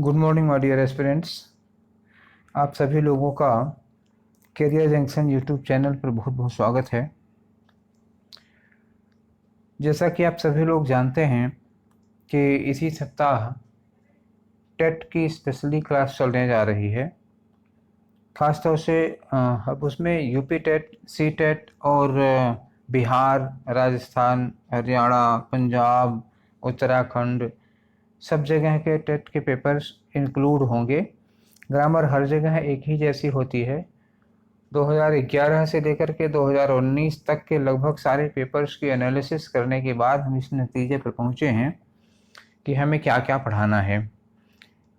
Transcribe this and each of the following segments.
Good morning my dear aspirants. आप सभी लोगों का करियर जंक्शन यूट्यूब चैनल पर बहुत बहुत स्वागत है। जैसा कि आप सभी लोग जानते हैं कि इसी सप्ताह टेट की स्पेशली क्लास चलने जा रही है। ख़ास तौर से अब उसमें यूपी टेट, सी टेट और बिहार, राजस्थान, हरियाणा, पंजाब, उत्तराखंड सब जगह के टेट के पेपर्स इंक्लूड होंगे। ग्रामर हर जगह एक ही जैसी होती है। 2011 से लेकर के 2019 तक के लगभग सारे पेपर्स की एनालिसिस करने के बाद हम इस नतीजे पर पहुंचे हैं कि हमें क्या क्या पढ़ाना है।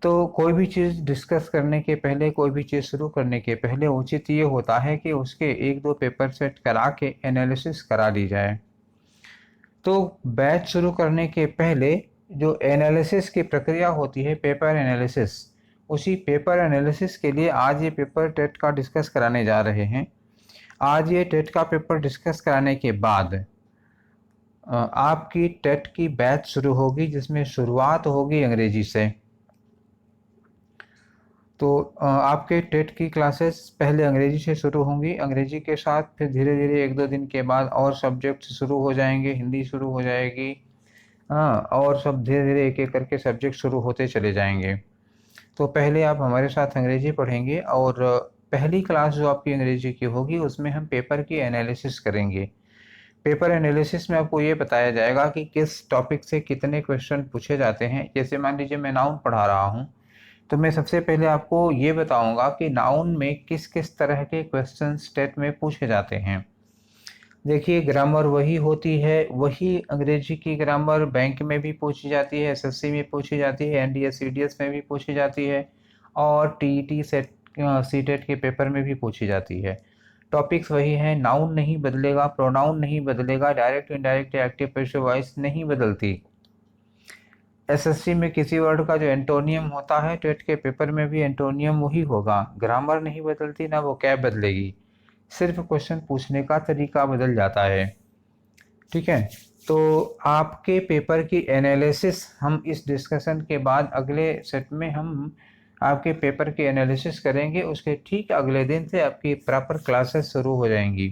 तो कोई भी चीज़ डिस्कस करने के पहले, कोई भी चीज़ शुरू करने के पहले उचित ये होता है कि उसके एक दो पेपर सेट करा के एनालिसिस करा ली जाए। तो बैच शुरू करने के पहले जो एनालिसिस की प्रक्रिया होती है, पेपर एनालिसिस, उसी पेपर एनालिसिस के लिए आज ये पेपर टेट का डिस्कस कराने जा रहे हैं। आज ये टेट का पेपर डिस्कस कराने के बाद आपकी टेट की बैच शुरू होगी, जिसमें शुरुआत होगी अंग्रेजी से। तो आपके टेट की क्लासेस पहले अंग्रेजी से शुरू होंगी। अंग्रेजी के साथ फिर धीरे धीरे एक दो दिन के बाद और सब्जेक्ट शुरू हो जाएंगे, हिंदी शुरू हो जाएगी। हाँ, और सब धीरे धीरे एक एक करके सब्जेक्ट शुरू होते चले जाएंगे। तो पहले आप हमारे साथ अंग्रेजी पढ़ेंगे और पहली क्लास जो आपकी अंग्रेजी की होगी उसमें हम पेपर की एनालिसिस करेंगे। पेपर एनालिसिस में आपको ये बताया जाएगा कि किस टॉपिक से कितने क्वेश्चन पूछे जाते हैं। जैसे मान लीजिए मैं नाउन पढ़ा रहा हूँ, तो मैं सबसे पहले आपको ये बताऊंगा कि नाउन में किस किस तरह के क्वेश्चन टेट में पूछे जाते हैं। देखिए, ग्रामर वही होती है, वही अंग्रेजी की ग्रामर बैंक में भी पूछी जाती है, एसएससी में पूछी जाती है, एनडीए सीडीएस में भी पूछी जाती है और टीईटी सेट सीटेट के पेपर में भी पूछी जाती है। टॉपिक्स वही हैं, नाउन नहीं बदलेगा, प्रोनाउन नहीं बदलेगा, direct indirect active passive voice नहीं बदलती। एसएससी में किसी वर्ड का जो एंटोनियम होता है, टेट के पेपर में भी एंटोनियम वही होगा। ग्रामर नहीं बदलती, ना वो क्या बदलेगी, सिर्फ क्वेश्चन पूछने का तरीका बदल जाता है। ठीक है, तो आपके पेपर की एनालिसिस हम इस डिस्कशन के बाद अगले सेट में हम आपके पेपर की एनालिसिस करेंगे। उसके ठीक अगले दिन से आपकी प्रॉपर क्लासेस शुरू हो जाएंगी।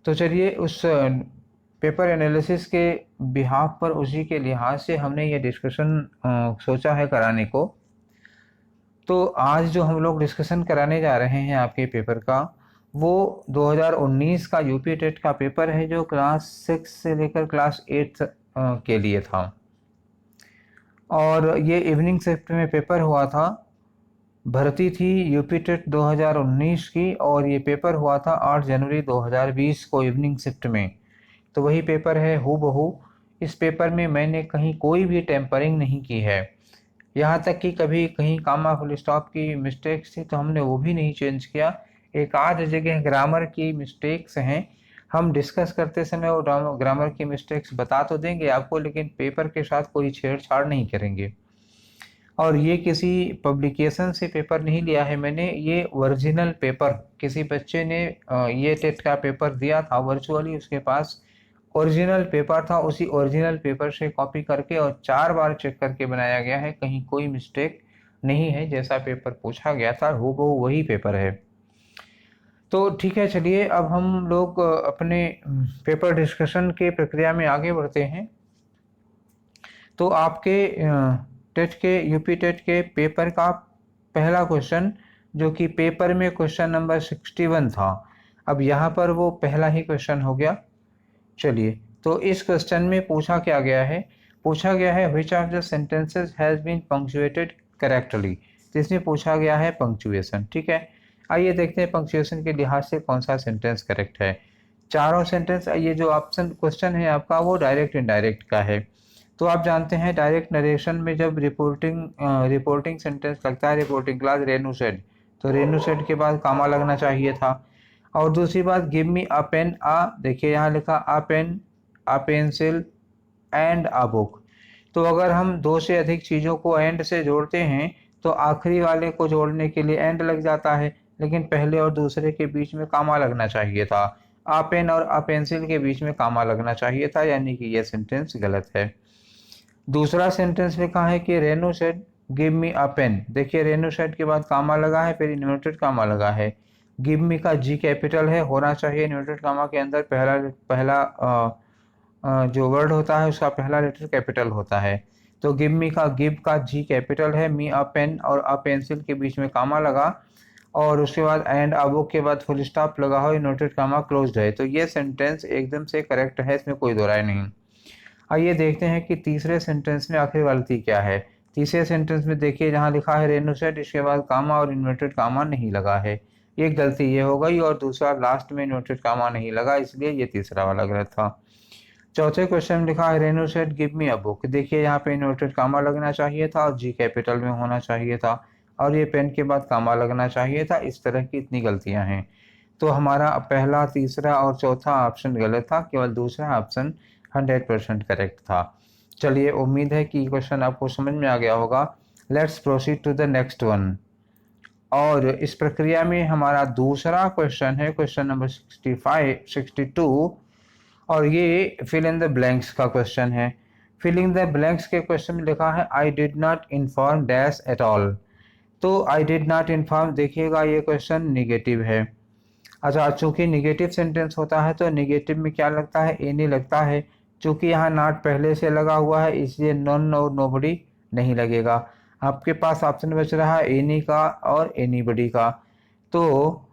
तो चलिए, उस पेपर एनालिसिस के बिहाफ पर, उसी के लिहाज से हमने ये डिस्कशन सोचा है कराने को। तो आज जो हम लोग डिस्कशन कराने जा रहे हैं आपके पेपर का, वो 2019 का यूपी टेट का पेपर है, जो क्लास 6 से लेकर क्लास 8 के लिए था। और ये इवनिंग शिफ्ट में पेपर हुआ था। भर्ती थी यूपी टेट 2019 की, और ये पेपर हुआ था 8 जनवरी 2020 को इवनिंग शिफ्ट में। तो वही पेपर है हूबहू। इस पेपर में मैंने कहीं कोई भी टेम्परिंग नहीं की है। यहाँ तक कि कभी कहीं कामा फुल स्टॉप की मिस्टेक्स थी तो हमने वो भी नहीं चेंज किया। एक आध जगह ग्रामर की मिस्टेक्स हैं, हम डिस्कस करते समय वो ग्रामर की मिस्टेक्स बता तो देंगे आपको, लेकिन पेपर के साथ कोई छेड़छाड़ नहीं करेंगे। और ये किसी पब्लिकेशन से पेपर नहीं लिया है मैंने, ये ओरिजिनल पेपर किसी बच्चे ने ये टेट का पेपर दिया था वर्चुअली, उसके पास ओरिजिनल पेपर था, उसी ओरिजिनल पेपर से कॉपी करके और 4 बार चेक करके बनाया गया है। कहीं कोई मिस्टेक नहीं है, जैसा पेपर पूछा गया था हूबहू वही पेपर है। तो ठीक है, चलिए अब हम लोग अपने पेपर डिस्कशन के प्रक्रिया में आगे बढ़ते हैं। तो आपके टेट के, यूपी टेट के पेपर का पहला क्वेश्चन, जो कि पेपर में क्वेश्चन नंबर 61 था, अब यहाँ पर वो पहला ही क्वेश्चन हो गया। चलिए, तो इस क्वेश्चन में पूछा क्या गया है, पूछा गया है which of the sentences has been punctuated correctly. जिसमें पूछा गया है पंक्चुएशन। ठीक है, आइए देखते हैं पंक्चुएशन के लिहाज से कौन सा सेंटेंस करेक्ट है। चारों सेंटेंस, ये जो ऑप्शन क्वेश्चन है आपका वो डायरेक्ट इनडायरेक्ट का है। तो आप जानते हैं डायरेक्ट नरेशन में जब रिपोर्टिंग सेंटेंस लगता है, रिपोर्टिंग क्लास रेनू सेड, तो रेनू सेड के बाद कामा लगना चाहिए था। और दूसरी बात, गिव मी अ पेन, देखिए यहाँ लिखा a pen, a pencil and a book. तो अगर हम दो से अधिक चीज़ों को एंड से जोड़ते हैं तो आखिरी वाले को जोड़ने के लिए एंड लग जाता है, लेकिन पहले और दूसरे के बीच में कामा लगना चाहिए था। अ पेन और अ पेंसिल के बीच में कामा लगना चाहिए था, यानी कि यह सेंटेंस गलत है। दूसरा सेंटेंस लिखा है कि रेनू सेड गिव मी अ पेन। देखिए रेनू सेड के बाद कामा लगा है, फिर इन्वर्टेड कामा लगा है। गिव मी का जी कैपिटल है, होना चाहिए इन्वर्टेड कामा के अंदर पहला पहला जो वर्ड होता है उसका पहला लेटर कैपिटल होता है। तो गिव मी का गिव का जी कैपिटल है, मी अ पेन और अ पेंसिल के बीच में कामा लगा और उसके बाद एंड अ बुक के बाद फुल स्टॉप लगा हो, इन्वर्टेड कामा क्लोज्ड है। तो ये सेंटेंस एकदम से करेक्ट है, इसमें कोई दो राय नहीं। आइए देखते हैं कि तीसरे सेंटेंस में आखिर गलती क्या है। तीसरे सेंटेंस में देखिए जहाँ लिखा है रेनू सेड, इसके बाद कामा और इन्वर्टेड कामा नहीं लगा है, एक गलती ये हो गई। और दूसरा लास्ट में इन्वर्टेड कामा नहीं लगा, इसलिए ये तीसरा वाला गलत था। चौथे क्वेश्चन में लिखा है Renu said give me a book. देखिए यहाँ पे इन्वर्टेड कामा लगना चाहिए था और जी कैपिटल में होना चाहिए था, और ये पेन के बाद कामा लगना चाहिए था। इस तरह की इतनी गलतियां हैं। तो हमारा पहला, तीसरा और चौथा ऑप्शन गलत था, केवल दूसरा ऑप्शन 100% करेक्ट था। चलिए, उम्मीद है कि क्वेश्चन आपको समझ में आ गया होगा। Let's proceed to the next one. और इस प्रक्रिया में हमारा दूसरा क्वेश्चन है क्वेश्चन नंबर 62, और ये फिल इन द ब्लैंक्स का क्वेश्चन है। फिल इन द ब्लैंक्स के क्वेश्चन में लिखा है I did not inform dash at all. तो आई डिड नॉट इन्फॉर्म, देखिएगा ये क्वेश्चन निगेटिव है। अच्छा, चूंकि निगेटिव सेंटेंस होता है तो निगेटिव में क्या लगता है, एनी लगता है। चूंकि यहाँ नॉट पहले से लगा हुआ है इसलिए नॉन और नोबडी नहीं लगेगा। आपके पास ऑप्शन बच रहा है एनी का और एनीबडी का। तो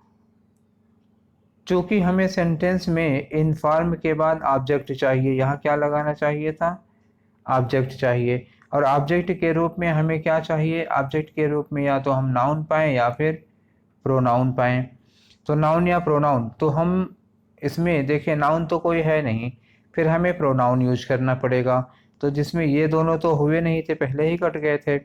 चूंकि हमें सेंटेंस में इन्फॉर्म के बाद ऑब्जेक्ट चाहिए, यहाँ क्या लगाना चाहिए था, ऑब्जेक्ट चाहिए। और ऑब्जेक्ट के रूप में हमें क्या चाहिए, ऑब्जेक्ट के रूप में या तो हम नाउन पाएं या फिर प्रोनाउन पाएं। तो नाउन या प्रोनाउन, तो हम इसमें देखिए नाउन तो कोई है नहीं, फिर हमें प्रोनाउन यूज करना पड़ेगा। तो जिसमें ये दोनों तो हुए नहीं थे, पहले ही कट गए थे।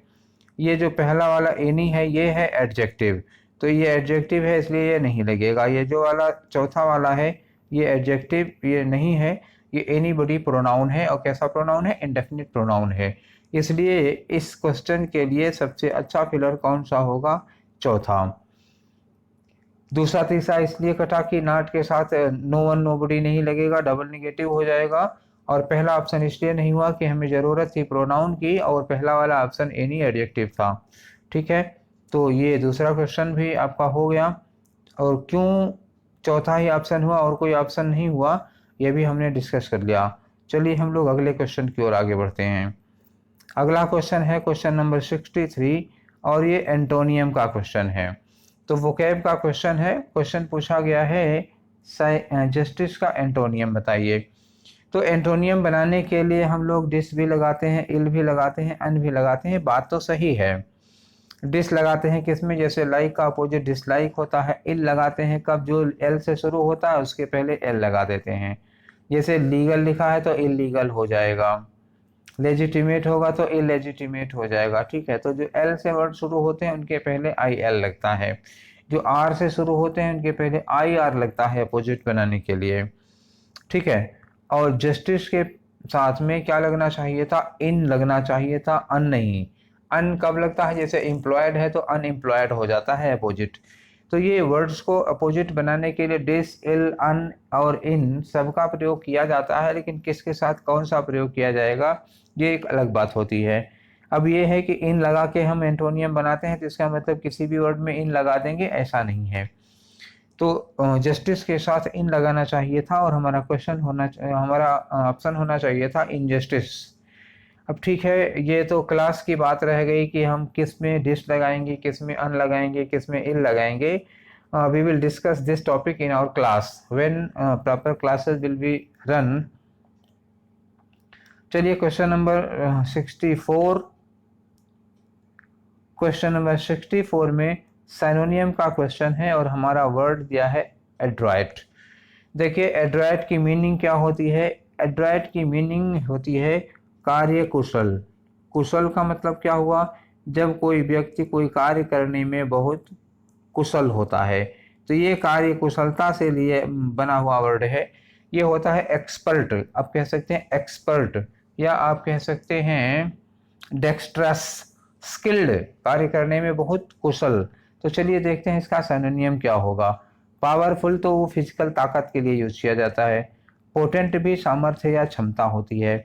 ये जो पहला वाला एनी है ये है एडजेक्टिव, तो ये एडजेक्टिव है इसलिए ये नहीं लगेगा। ये जो वाला चौथा वाला है ये एडजेक्टिव, ये नहीं है, ये एनीबडी प्रोनाउन है। और कैसा प्रोनाउन है, इंडेफिनिट प्रोनाउन है। इसलिए इस क्वेश्चन के लिए सबसे अच्छा फिलर कौन सा होगा, चौथा। दूसरा तीसरा इसलिए कटा कि नॉट के साथ नो वन नोबडी नहीं लगेगा, डबल निगेटिव हो जाएगा। और पहला ऑप्शन इसलिए नहीं हुआ कि हमें ज़रूरत थी प्रोनाउन की, और पहला वाला ऑप्शन एनी एडजेक्टिव था। ठीक है, तो ये दूसरा क्वेश्चन भी आपका हो गया। और क्यों चौथा ही ऑप्शन हुआ और कोई ऑप्शन नहीं हुआ, ये भी हमने डिस्कस कर लिया। चलिए हम लोग अगले क्वेश्चन की ओर आगे बढ़ते हैं। अगला क्वेश्चन है क्वेश्चन नंबर 63, और ये एंटोनियम का क्वेश्चन है। तो वोकैब का क्वेश्चन है। क्वेश्चन पूछा गया है जस्टिस का एंटोनियम बताइए। तो एंटोनियम बनाने के लिए हम लोग डिस भी लगाते हैं, इल भी लगाते हैं, अन भी लगाते हैं, बात तो सही है। डिस लगाते हैं किसमें, जैसे लाइक का अपोजिट डिसलाइक होता है। इल लगाते हैं कब, जो एल से शुरू होता है उसके पहले एल लगा देते हैं। जैसे लीगल लिखा है तो इलीगल हो जाएगा, लेजिटिमेट होगा तो इलेजिटिमेट हो जाएगा। ठीक है, तो जो एल से वर्ड शुरू होते हैं उनके पहले आई एल लगता है, जो आर से शुरू होते हैं उनके पहले आई आर लगता है अपोजिट बनाने के लिए। ठीक है, और जस्टिस के साथ में क्या लगना चाहिए था, इन लगना चाहिए था, अन नहीं। अन कब लगता है, जैसे एम्प्लॉयड है तो अनएम्प्लॉयड हो जाता है अपोजिट। तो ये वर्ड्स को अपोजिट बनाने के लिए डिस, इल, अन और इन सबका प्रयोग किया जाता है, लेकिन किसके साथ कौन सा प्रयोग किया जाएगा ये एक अलग बात होती है। अब ये है कि इन लगा के हम एंटोनियम बनाते हैं तो इसका मतलब किसी भी वर्ड में इन लगा देंगे, ऐसा नहीं है। तो जस्टिस के साथ इन लगाना चाहिए था, और हमारा क्वेश्चन होना, हमारा ऑप्शन होना चाहिए था इनजस्टिस। अब ठीक है, ये तो क्लास की बात रह गई कि हम किस में डिस लगाएंगे, किस में अन लगाएंगे, किस में इन लगाएंगे। We will discuss this topic in our class when proper classes will be run. चलिए क्वेश्चन नंबर 64, क्वेश्चन नंबर 64 में साइनोनियम का क्वेश्चन है, और हमारा वर्ड दिया है एड्राइट। देखिए एड्राइट की मीनिंग क्या होती है, एड्राइट की मीनिंग होती है कार्य कुशल। कुशल का मतलब क्या हुआ, जब कोई व्यक्ति कोई कार्य करने में बहुत कुशल होता है। तो ये कार्य कुशलता से लिए बना हुआ वर्ड है। ये होता है एक्सपर्ट, आप कह सकते हैं एक्सपर्ट, या आप कह सकते हैं डेक्स्ट्रस, स्किल्ड, कार्य करने में बहुत कुशल। तो चलिए देखते हैं इसका सिनोनियम क्या होगा। पावरफुल तो वो फिजिकल ताकत के लिए यूज किया जाता है। पोटेंट भी सामर्थ्य या क्षमता होती है।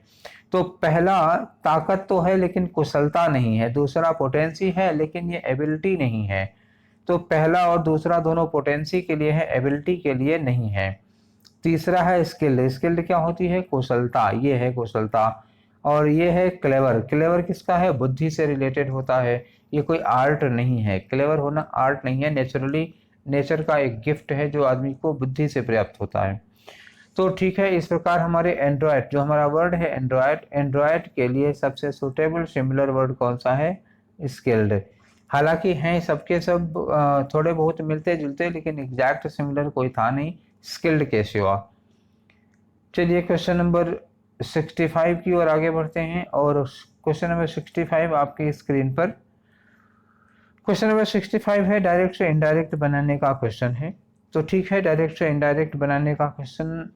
तो पहला ताकत तो है लेकिन कुशलता नहीं है, दूसरा पोटेंसी है लेकिन ये एबिलिटी नहीं है। तो पहला और दूसरा दोनों पोटेंसी के लिए है, एबिलिटी के लिए नहीं है। तीसरा है स्किल्ड, स्किल्ड क्या होती है, कुशलता, ये है कुशलता। और ये है क्लेवर, क्लेवर किसका है, बुद्धि से रिलेटेड होता है, ये कोई आर्ट नहीं है, क्लेवर होना आर्ट नहीं है, नेचुरली नेचर का एक गिफ्ट है जो आदमी को बुद्धि से प्राप्त होता है। तो ठीक है, इस प्रकार हमारे एंड्रॉयड, जो हमारा वर्ड है एंड्रॉयड, एंड्रॉयड के लिए सबसे सुटेबल सिमिलर वर्ड कौन सा है, स्किल्ड। हालांकि हैं सबके सब थोड़े बहुत मिलते जुलते, लेकिन एग्जैक्ट सिमिलर कोई था नहीं स्किल्ड के सिवा। चलिए क्वेश्चन नंबर 65 की ओर आगे बढ़ते हैं, और क्वेश्चन नंबर 65 आपकी स्क्रीन पर। क्वेश्चन नंबर 65 है डायरेक्ट से इनडायरेक्ट बनाने का क्वेश्चन है। तो ठीक है, डायरेक्ट से इनडायरेक्ट बनाने का क्वेश्चन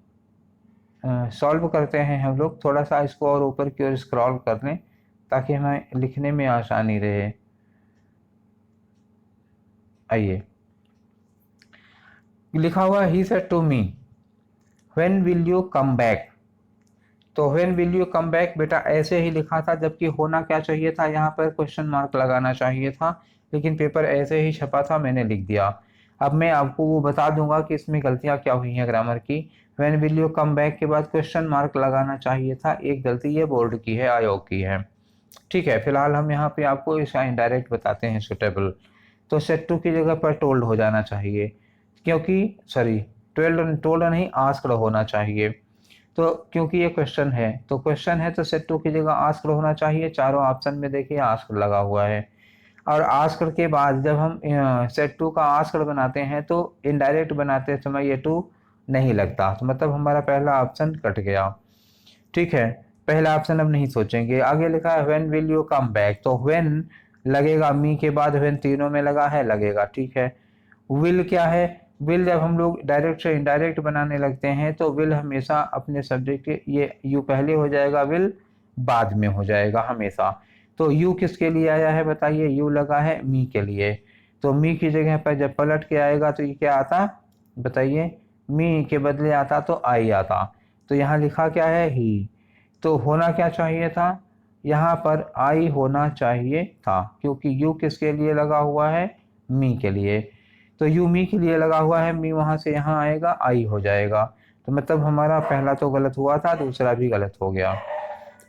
सॉल्व करते हैं हम लोग। थोड़ा सा इसको और ऊपर की ओर स्क्रॉल कर लें ताकि हमें लिखने में आसानी रहे। आइए, लिखा हुआ ही said to me when will you come back. तो when will you come back बेटा ऐसे ही लिखा था, जबकि होना क्या चाहिए था, यहाँ पर क्वेश्चन मार्क लगाना चाहिए था, लेकिन पेपर ऐसे ही छपा था, मैंने लिख दिया। अब मैं आपको वो बता दूंगा कि इसमें गलतियां क्या हुई हैं ग्रामर की। When will you come back के बाद क्वेश्चन मार्क लगाना चाहिए था, एक गलती ये बोर्ड की है, आयोग की है। ठीक है, फिलहाल हम यहाँ पे आपको इसका इनडायरेक्ट बताते हैं सुटेबल। तो सेट टू की जगह पर टोल्ड हो जाना चाहिए, क्योंकि सॉरी टोल्ड टोल्ड नहीं आस्क्ड होना चाहिए। तो क्योंकि ये क्वेश्चन है, तो क्वेश्चन है तो सेट टू की जगह आस्क्ड होना चाहिए। चारों ऑप्शन में देखिए आस्क्ड लगा हुआ है, और आस्क्ड के बाद जब हम सेट टू का आस्क्ड बनाते हैं तो इनडायरेक्ट बनाते समय ये टू नहीं लगता, तो मतलब हमारा पहला ऑप्शन कट गया। ठीक है, पहला ऑप्शन अब नहीं सोचेंगे। आगे लिखा है when will you come back, तो व्हेन लगेगा, मी के बाद व्हेन तीनों में लगा है, लगेगा। ठीक है, विल क्या है, विल जब हम लोग डायरेक्ट से इनडायरेक्ट बनाने लगते हैं तो विल हमेशा अपने सब्जेक्ट के, ये यू पहले हो जाएगा, विल बाद में हो जाएगा हमेशा। तो यू किसके लिए आया है बताइए, यू लगा है मी के लिए, तो मी की जगह पर जब पलट के आएगा तो ये क्या आता बताइए, मी के बदले आता तो आई आता। तो यहाँ लिखा क्या है, ही। तो होना क्या चाहिए था, यहाँ पर आई होना चाहिए था, क्योंकि यू किसके लिए लगा हुआ है, मी के लिए। तो यू मी के लिए लगा हुआ है, मी वहां से यहाँ आएगा, आई हो जाएगा। तो मतलब हमारा पहला तो गलत हुआ था, दूसरा भी गलत हो गया।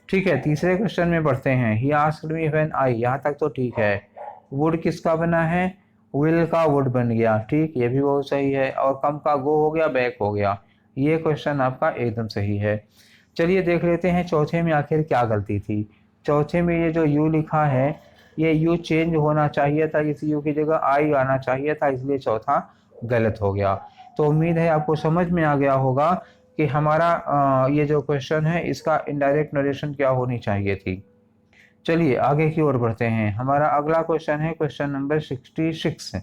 ठीक है, तीसरे क्वेश्चन में बढ़ते हैं। He asked me when I, यहाँ तक तो ठीक है। वुड किसका बना है, विल का वुड बन गया, ठीक, ये भी बहुत सही है। और कम का गो हो गया, बैक हो गया, ये क्वेश्चन आपका एकदम सही है। चलिए देख लेते हैं चौथे में आखिर क्या गलती थी। चौथे में ये जो यू लिखा है, ये यू चेंज होना चाहिए था, इस यू की जगह आई आना चाहिए था, इसलिए चौथा गलत हो गया। तो उम्मीद है आपको समझ में आ गया होगा कि हमारा ये जो क्वेश्चन है इसका इनडायरेक्ट नरेशन क्या होनी चाहिए थी। चलिए आगे की ओर बढ़ते हैं। हमारा अगला क्वेश्चन है क्वेश्चन नंबर 66।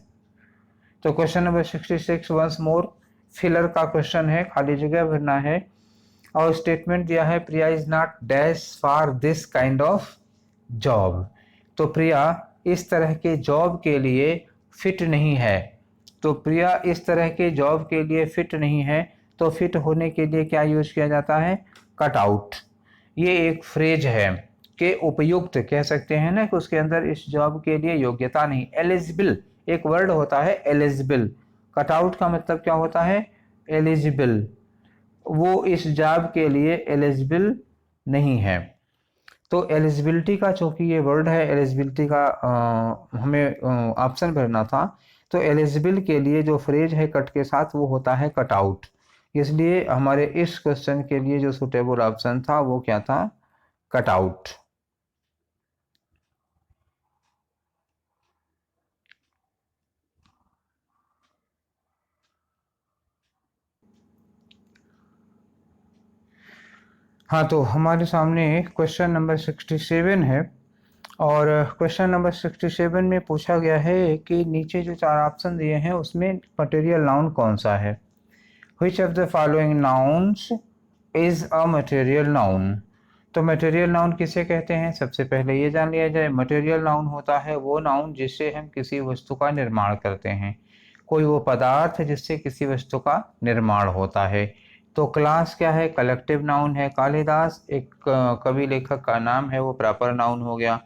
तो question number 66 once more filler का क्वेश्चन है, खाली जगह भरना है। और स्टेटमेंट दिया है Priya is not dash for this kind of job. तो प्रिया इस तरह के जॉब के लिए फिट नहीं है। तो प्रिया इस तरह के जॉब के लिए फिट नहीं है, तो फिट होने के लिए क्या यूज किया जाता है, कट आउट। ये एक फ्रेज है कि उपयुक्त कह सकते हैं ना, कि उसके अंदर इस जॉब के लिए योग्यता नहीं, एलिजिबल एक वर्ड होता है एलिजिबल। कट आउट का मतलब क्या होता है, एलिजिबल, वो इस जॉब के लिए एलिजिबल नहीं है। तो एलिजिबिलिटी का चूंकि ये वर्ड है, एलिजिबिलिटी का हमें ऑप्शन भरना था। तो एलिजिबल के लिए जो फ्रेज है कट के साथ वो होता है कट आउट, इसलिए हमारे इस क्वेश्चन के लिए जो सुटेबल ऑप्शन था वो क्या था, कट आउट। हाँ, तो हमारे सामने क्वेश्चन नंबर 67 है, और क्वेश्चन नंबर 67 में पूछा गया है कि नीचे जो चार ऑप्शन दिए हैं उसमें मटेरियल नाउन कौन सा है। Which of the following nouns is a material noun? तो मटेरियल नाउन किसे कहते हैं, सबसे पहले ये जान लिया जाए। मटेरियल नाउन होता है वो नाउन जिससे हम किसी वस्तु का निर्माण करते हैं, कोई वो पदार्थ जिससे किसी वस्तु का निर्माण होता है। तो क्लास क्या है, कलेक्टिव नाउन है। कालिदास एक कवि लेखक का नाम है, वो प्रॉपर नाउन हो गया।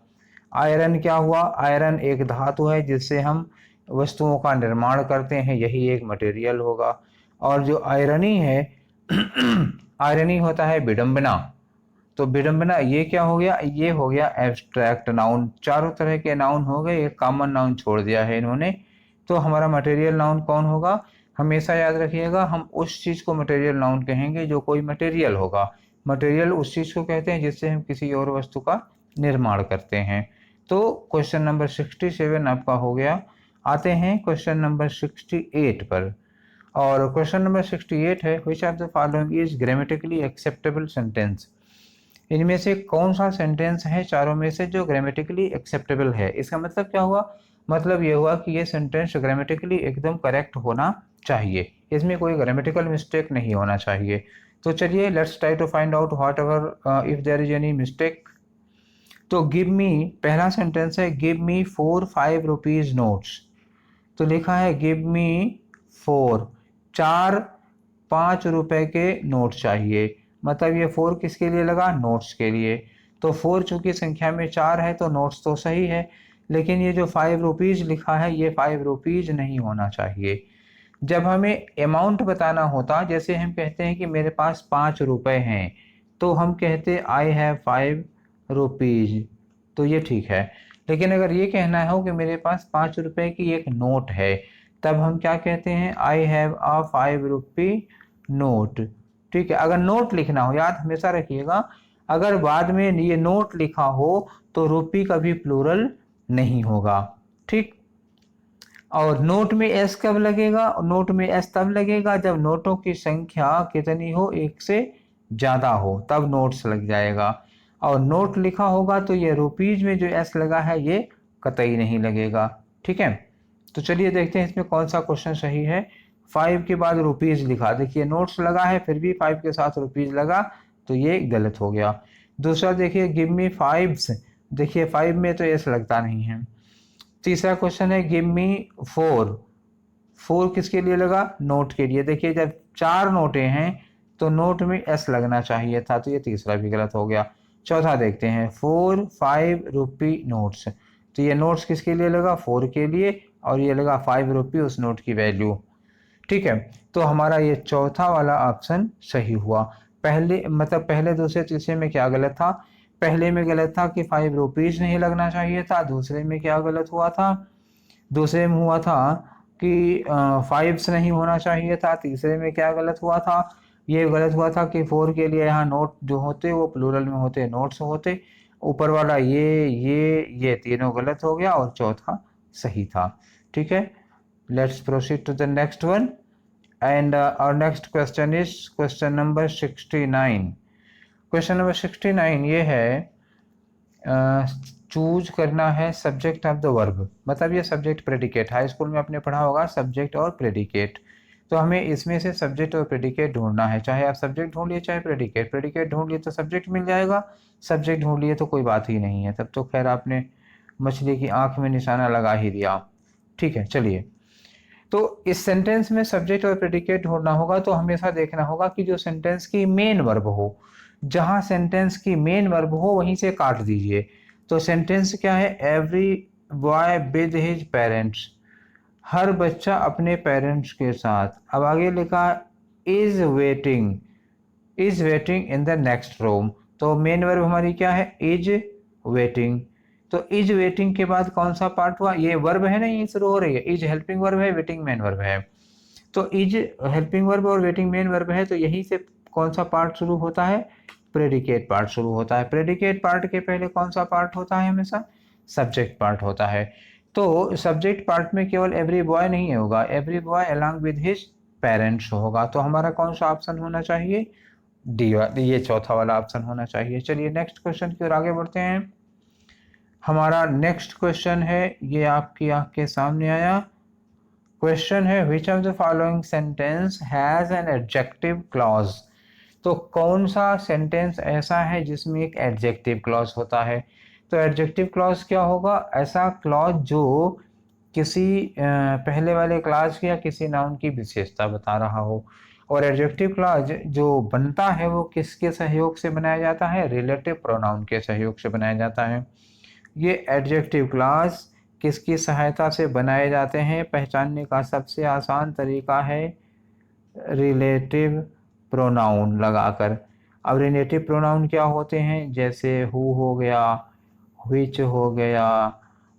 आयरन क्या हुआ, आयरन एक धातु है जिससे हम वस्तुओं का निर्माण करते हैं, यही एक मटेरियल होगा। और जो आयरनी है आयरनी होता है विडंबना। तो विडंबना ये क्या हो गया, ये हो गया एब्स्ट्रैक्ट नाउन। चारों तरह के नाउन हो गए, एक कॉमन नाउन छोड़ दिया है इन्होंने। तो हमारा मटेरियल नाउन कौन होगा, हमेशा याद रखिएगा, हम उस चीज़ को मटेरियल नाउन कहेंगे जो कोई मटेरियल होगा। मटेरियल उस चीज़ को कहते हैं जिससे हम किसी और वस्तु का निर्माण करते हैं। तो क्वेश्चन नंबर 67 आपका हो गया। आते हैं क्वेश्चन नंबर 68 पर। और क्वेश्चन नंबर 68 है, which of the following is grammatically acceptable sentence. इनमें से कौन सा सेंटेंस है चारों में से जो ग्रामेटिकली एक्सेप्टेबल है। इसका मतलब क्या हुआ, मतलब ये हुआ कि ये सेंटेंस ग्रामेटिकली एकदम करेक्ट होना चाहिए, इसमें कोई ग्रामेटिकल मिस्टेक नहीं होना चाहिए। तो चलिए let's try to find out whatever if there is any mistake. तो गिव मी, पहला सेंटेंस है गिव मी 4 5 रुपीज नोट्स। तो लिखा है गिव मी 4 5 रुपए के नोट चाहिए, मतलब ये 4 किसके लिए लगा, नोट्स के लिए। तो 4 चूंकि संख्या में 4 है तो नोट्स तो सही है, लेकिन ये जो 5 रुपीज़ लिखा है ये 5 रुपीज़ नहीं होना चाहिए। जब हमें अमाउंट बताना होता, जैसे हम कहते हैं कि मेरे पास 5 रुपए हैं, तो हम कहते आई हैव 5 रुपीज़, तो ये ठीक है। लेकिन अगर ये कहना हो कि मेरे पास 5 रुपए की एक नोट है, तब हम क्या कहते हैं, I have a 5 rupee note. ठीक है, अगर नोट लिखना हो, याद हमेशा रखिएगा, अगर बाद में ये नोट लिखा हो तो रुपी कभी प्लूरल नहीं होगा। ठीक, और नोट में एस कब लगेगा, नोट में एस तब लगेगा जब नोटों की संख्या कितनी हो, एक से ज़्यादा हो, तब नोट्स लग जाएगा। और नोट लिखा होगा तो ये रुपीज में जो एस लगा है ये कतई नहीं लगेगा। ठीक है, तो चलिए देखते हैं इसमें कौन सा क्वेश्चन सही है। 5 के बाद रुपीज लिखा, देखिए नोट्स लगा है फिर भी 5 के साथ रुपीज लगा, तो ये गलत हो गया। दूसरा देखिए गिव मी 5, देखिए 5 में तो एस लगता नहीं है। तीसरा क्वेश्चन है गिव मी 4 किसके लिए लगा, नोट के लिए। देखिए जब 4 नोटें हैं तो नोट में एस लगना चाहिए था, तो ये तीसरा भी गलत हो गया। चौथा देखते हैं 4 5 रुपी नोट्स, तो ये नोट्स किसके लिए लगा, 4 के लिए, और ये लगा 5 रुपी उस नोट की वैल्यू। ठीक है, तो हमारा ये चौथा वाला ऑप्शन सही हुआ। पहले मतलब पहले दूसरे तीसरे में क्या गलत था, पहले में गलत था कि 5 रुपीज़ नहीं लगना चाहिए था। दूसरे में क्या गलत हुआ था, दूसरे में हुआ था कि 5 नहीं होना चाहिए था। तीसरे में क्या गलत हुआ था, ये गलत हुआ था कि 4 के लिए यहाँ नोट जो होते वो प्लूरल में होते, नोट्स होते। ऊपर वाला ये तीनों गलत हो गया और चौथा सही था। ठीक है, let's proceed to the next one. And our next question is question number 69। Question number 69 ये है, चूज करना है सब्जेक्ट ऑफ द वर्ब, मतलब ये सब्जेक्ट प्रेडिकेट, हाई स्कूल में आपने पढ़ा होगा सब्जेक्ट और प्रेडिकेट। तो हमें इसमें से सब्जेक्ट और प्रेडिकेट ढूंढना है, चाहे आप सब्जेक्ट ढूंढ लिए चाहे प्रेडिकेट। प्रेडिकेट ढूंढ लिए तो सब्जेक्ट मिल जाएगा, सब्जेक्ट ढूंढ लिए तो कोई बात ही नहीं है, तब तो खैर आपने मछली की आंख में निशाना लगा ही दिया। ठीक है, चलिए, तो इस सेंटेंस में सब्जेक्ट और प्रेडिकेट ढूंढना होगा, तो हमेशा देखना होगा कि जो सेंटेंस की मेन वर्ब हो, जहां सेंटेंस की मेन वर्ब हो वहीं से काट दीजिए। तो सेंटेंस क्या है, every boy with his parents, हर बच्चा अपने पेरेंट्स के साथ। अब आगे लिखा is waiting, is waiting in the next room, तो मेन वर्ब हमारी क्या है, इज वेटिंग। तो इज वेटिंग के बाद कौन सा पार्ट हुआ, ये वर्ब है ना, ये शुरू हो रही है, इज हेल्पिंग वर्ब है, वेटिंग मेन वर्ब है। तो इज हेल्पिंग वर्ब और वेटिंग मेन वर्ब है, तो यहीं से कौन सा पार्ट शुरू होता है, प्रेडिकेट पार्ट शुरू होता है। प्रेडिकेट पार्ट के पहले कौन सा पार्ट होता है, हमेशा सब्जेक्ट पार्ट होता है। तो सब्जेक्ट पार्ट में केवल एवरी बॉय नहीं होगा, every boy along with his parents होगा। तो हमारा कौन सा ऑप्शन होना चाहिए, डी, ये चौथा वाला ऑप्शन होना चाहिए। चलिए नेक्स्ट क्वेश्चन की ओर आगे बढ़ते हैं। हमारा नेक्स्ट क्वेश्चन है, ये आपकी आंख के सामने आया। क्वेश्चन है which of the following sentence has an adjective clause. तो कौन सा सेंटेंस ऐसा है जिसमें एक एडजेक्टिव क्लॉज होता है। तो एडजेक्टिव क्लॉज क्या होगा, ऐसा क्लॉज जो किसी पहले वाले क्लास की या किसी नाउन की विशेषता बता रहा हो। और एडजेक्टिव क्लॉज जो बनता है वो किसके सहयोग से बनाया जाता है? रिलेटिव प्रोनाउन के सहयोग से बनाया जाता है। ये एडजेक्टिव क्लॉज किसकी सहायता से बनाए जाते हैं? पहचानने का सबसे आसान तरीका है रिलेटिव प्रोनाउन लगाकर। अब रिलेटिव प्रोनाउन क्या होते हैं? जैसे हु हो गया, व्हिच हो गया,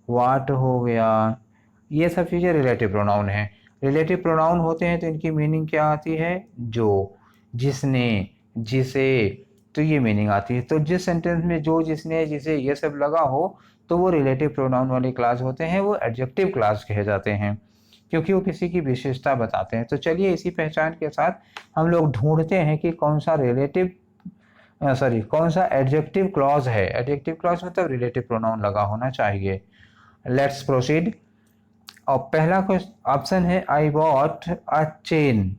व्हाट हो गया, ये सब चीज़ें रिलेटिव प्रोनाउन हैं। रिलेटिव प्रोनाउन होते हैं तो इनकी मीनिंग क्या आती है? जो, जिसने, जिसे, तो ये मीनिंग आती है। तो जिस सेंटेंस में जो, जिसने, जिसे ये सब लगा हो तो वो रिलेटिव प्रोनाउन वाली क्लास होते हैं, वो एडजेक्टिव क्लास कहे जाते हैं, क्योंकि वो किसी की विशेषता बताते हैं। तो चलिए इसी पहचान के साथ हम लोग ढूंढते हैं कि कौन सा कौन सा एडजेक्टिव क्लॉज है। एडजेक्टिव क्लॉज मतलब रिलेटिव प्रोनाउन लगा होना चाहिए। Let's proceed. और पहला ऑप्शन है I bought a chain.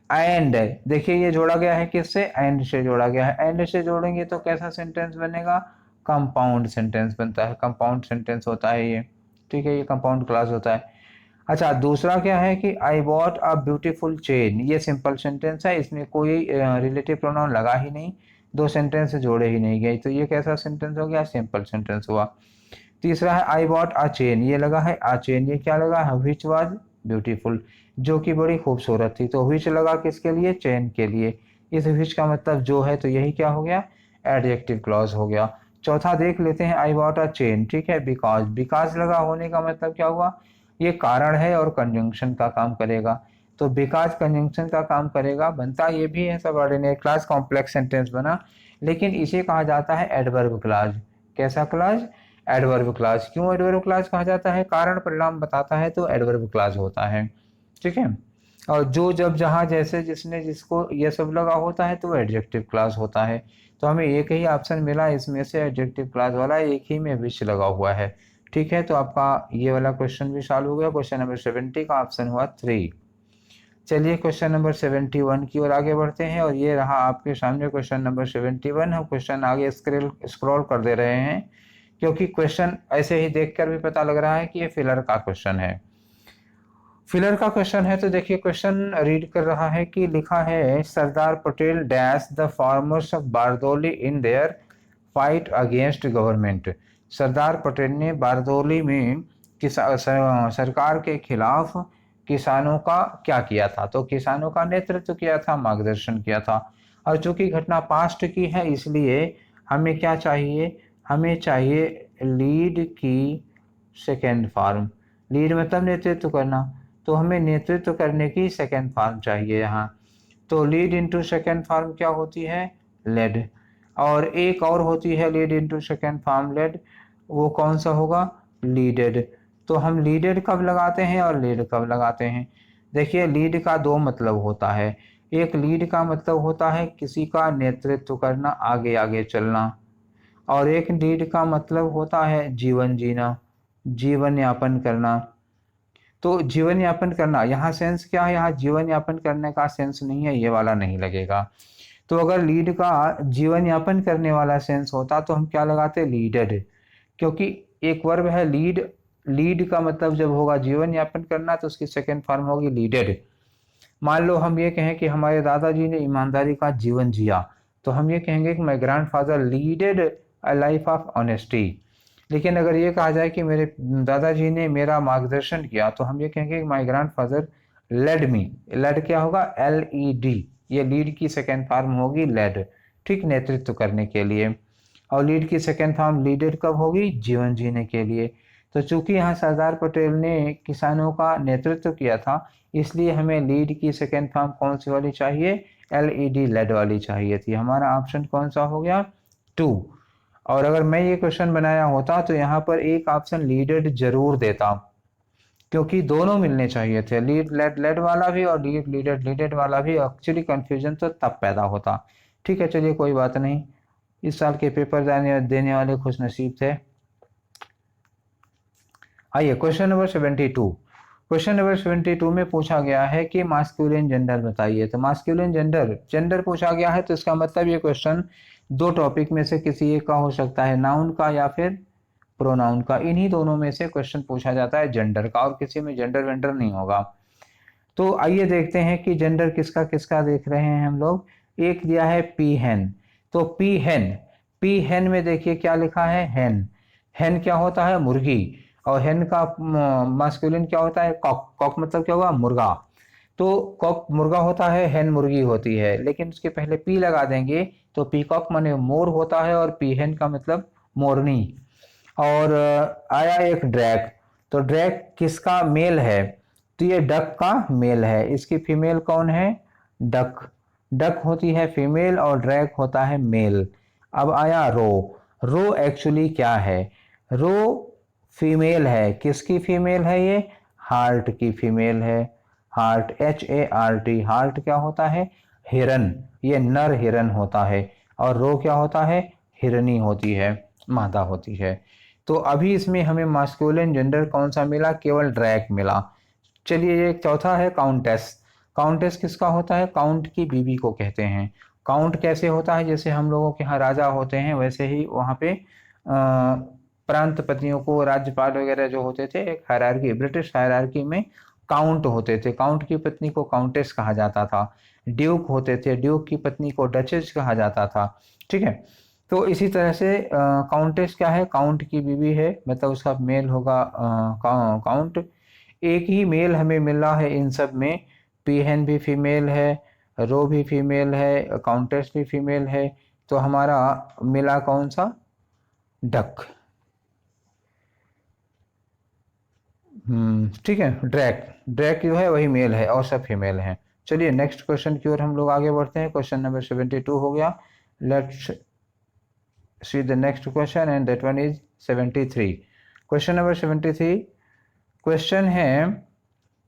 And देखिए ये जोड़ा गया है किससे? एंड से जोड़ा गया है। एंड से जोड़ेंगे तो कैसा सेंटेंस बनेगा? कंपाउंड सेंटेंस बनता है। कंपाउंड सेंटेंस होता है ये, ठीक है, ये कंपाउंड क्लॉज होता है। अच्छा, दूसरा क्या है कि I bought a beautiful chain. ये सिंपल सेंटेंस है, इसमें कोई रिलेटिव प्रोनाउन लगा ही नहीं, दो सेंटेंस जोड़े ही नहीं गए, तो ये कैसा सेंटेंस हो गया? सिंपल सेंटेंस हुआ। तीसरा है आई बॉट आ चेन, ये लगा है आ चेन, ये क्या लगा है? विच वाज ब्यूटीफुल, जो कि बड़ी खूबसूरत थी। तो विच लगा किसके लिए? चेन के लिए। इस विच का मतलब जो है, तो यही क्या हो गया? एडजेक्टिव क्लॉज हो गया। चौथा देख लेते हैं, आई बॉट अ चेन, ठीक है, बिकॉज। बिकॉज लगा होने का मतलब क्या हुआ? ये कारण है और कंजंक्शन का काम करेगा। तो बिकॉज कंजंक्शन का काम करेगा, बनता ये भी है सबऑर्डिनेट क्लास, कॉम्प्लेक्स सेंटेंस बना, लेकिन इसे कहा जाता है एडवर्ब क्लॉज। कैसा क्लॉज? Adverb clause. क्यों एडवर्ब क्लॉज कहा जाता है? कारण परिणाम बताता है तो एडवर्ब क्लॉज होता है, ठीक है। और जो, जब, जहाँ, जैसे, जिसने, जिसको, ये सब लगा होता है तो एडजेक्टिव क्लॉज होता है। तो हमें एक ही ऑप्शन मिला इसमें से एडजेक्टिव क्लॉज वाला, एक ही में विच लगा हुआ है, ठीक है। तो आपका ये वाला क्वेश्चन भी सॉल्व हो गया। क्वेश्चन नंबर 70 का ऑप्शन हुआ 3। चलिए क्वेश्चन नंबर 71 की ओर आगे बढ़ते हैं, और ये रहा आपके सामने क्वेश्चन नंबर 71। हम क्वेश्चन आगे स्क्रॉल कर दे रहे हैं, क्योंकि क्वेश्चन ऐसे ही देखकर भी पता लग रहा है कि ये फिलर का क्वेश्चन है। फिलर का क्वेश्चन है तो देखिए क्वेश्चन रीड कर रहा है कि लिखा है Sardar Patel dash the farmers of Bardoli in their fight against government. Sardar Patel ने बारदौली में सरकार के खिलाफ किसानों का क्या किया था? तो किसानों का नेतृत्व किया था, मार्गदर्शन किया था। और चूंकि घटना पास्ट की है, इसलिए हमें क्या चाहिए? हमें चाहिए लीड की सेकेंड फॉर्म। लीड मतलब नेतृत्व करना, तो हमें नेतृत्व करने की सेकेंड फॉर्म चाहिए यहाँ। तो लीड इनटू सेकेंड फॉर्म क्या होती है? लेड। और एक और होती है lead into second form led, वो कौन सा होगा? लीडेड। तो हम लीडेड कब लगाते हैं और लीड कब लगाते हैं? देखिए लीड का दो मतलब होता है। एक लीड का मतलब होता है किसी का नेतृत्व करना, आगे आगे चलना, और एक लीड का मतलब होता है जीवन जीना, जीवन यापन करना। तो जीवन यापन करना, यहाँ सेंस क्या है? यहाँ जीवन यापन करने का सेंस नहीं है, ये वाला नहीं लगेगा। तो अगर लीड का जीवन यापन करने वाला सेंस होता तो हम क्या लगाते? लीडेड, क्योंकि एक वर्ब है लीड। लीड का मतलब जब होगा जीवन यापन करना, तो उसकी सेकेंड फॉर्म होगी लीडेड। मान लो हम ये कहें कि हमारे दादाजी ने ईमानदारी का जीवन जिया, तो हम ये कहेंगे कि my grandfather leaded a life of honesty. लेकिन अगर ये कहा जाए कि मेरे दादाजी ने मेरा मार्गदर्शन किया, तो हम ये कहेंगे कि my grandfather led me. Led क्या होगा? LED। ये लीड की सेकेंड फॉर्म होगी लेड, ठीक, नेतृत्व करने के लिए। और लीड की सेकेंड फॉर्म लीडेड कब होगी? जीवन जीने के लिए। तो चूंकि यहाँ सरदार पटेल ने किसानों का नेतृत्व किया था, इसलिए हमें लीड की सेकेंड फॉर्म कौन सी वाली चाहिए? LED लेड वाली चाहिए थी। हमारा ऑप्शन कौन सा हो गया? 2। और अगर मैं ये क्वेश्चन बनाया होता तो यहाँ पर एक ऑप्शन लीडेड जरूर देता, क्योंकि दोनों मिलने चाहिए थे, लीड लेड लेड वाला भी और लीड लीडेड लीडेड वाला भी। एक्चुअली कंफ्यूजन तो तब पैदा होता। ठीक है, चलिए कोई बात नहीं, इस साल के पेपर देने वाले खुश नसीब थे। आइए क्वेश्चन नंबर 72। क्वेश्चन नंबर 72 में पूछा गया है कि मास्कुलिन जेंडर बताइए। तो मास्कुलिन जेंडर जेंडर पूछा गया है, तो इसका मतलब ये क्वेश्चन दो टॉपिक में से किसी एक का हो सकता है, नाउन का या फिर प्रोनाउन का। इन्हीं दोनों में से क्वेश्चन पूछा जाता है जेंडर का, और किसी में जेंडर वेंडर नहीं होगा। तो आइए देखते हैं कि जेंडर किसका किसका देख रहे हैं हम लोग। एक दिया है पी हेन, तो पी हेन में देखिए क्या लिखा है, हेन। हेन क्या होता है, मुर्गी, और हेन का मास्कुलिन क्या होता है, कॉक। कॉक मतलब क्या हुआ, मुर्गा। तो कॉक मुर्गा होता है, हेन मुर्गी होती है, लेकिन उसके पहले पी लगा देंगे तो पीकॉक माने मोर होता है, और पी हेन का मतलब मोरनी। और आया एक ड्रैग, तो ड्रैग किसका मेल है, तो ये डक का मेल है। इसकी फीमेल कौन है, डक। डक होती है फीमेल और ड्रैग होता है मेल। अब आया रो। रो एक्चुअली क्या है, रो फीमेल है। किसकी फीमेल है ये, हार्ट की फीमेल है। Heart, HART। हार्ट क्या होता है, हिरन, ये नर हिरन होता है। और रो क्या होता है, हिरनी होती है, मादा होती है। तो अभी इसमें हमें मास्कुलिन जेंडर कौन सा मिला, केवल ड्रैग मिला। चलिए एक चौथा है काउंटेस। काउंटेस किसका होता है, काउंट की बीवी को कहते हैं। काउंट कैसे होता है, जैसे हम लोगों के यहाँ राजा होते हैं वैसे ही वहाँ पे प्रांत पतियों को, राज्यपाल वगैरह जो होते थे, एक हायरार्की, ब्रिटिश हायरार्की में काउंट होते थे। काउंट की पत्नी को काउंटेस कहा जाता था। ड्यूक होते थे, ड्यूक की पत्नी को डचेस कहा जाता था। ठीक है, तो इसी तरह से काउंटेस क्या है, काउंट की बीवी है, मतलब उसका मेल होगा काउंट। एक ही मेल हमें मिल रहा है इन सब में। पीहन भी फीमेल है, रो भी फीमेल है, काउंटेस भी फीमेल है। तो हमारा मिला कौन सा, डक। ठीक है, ड्रैक। ड्रैक जो है वही मेल है और सब फीमेल हैं। चलिए नेक्स्ट क्वेश्चन की ओर हम लोग आगे बढ़ते हैं। क्वेश्चन नंबर 72 हो गया। Let's see the next question and that one is 73। Question number 73 question है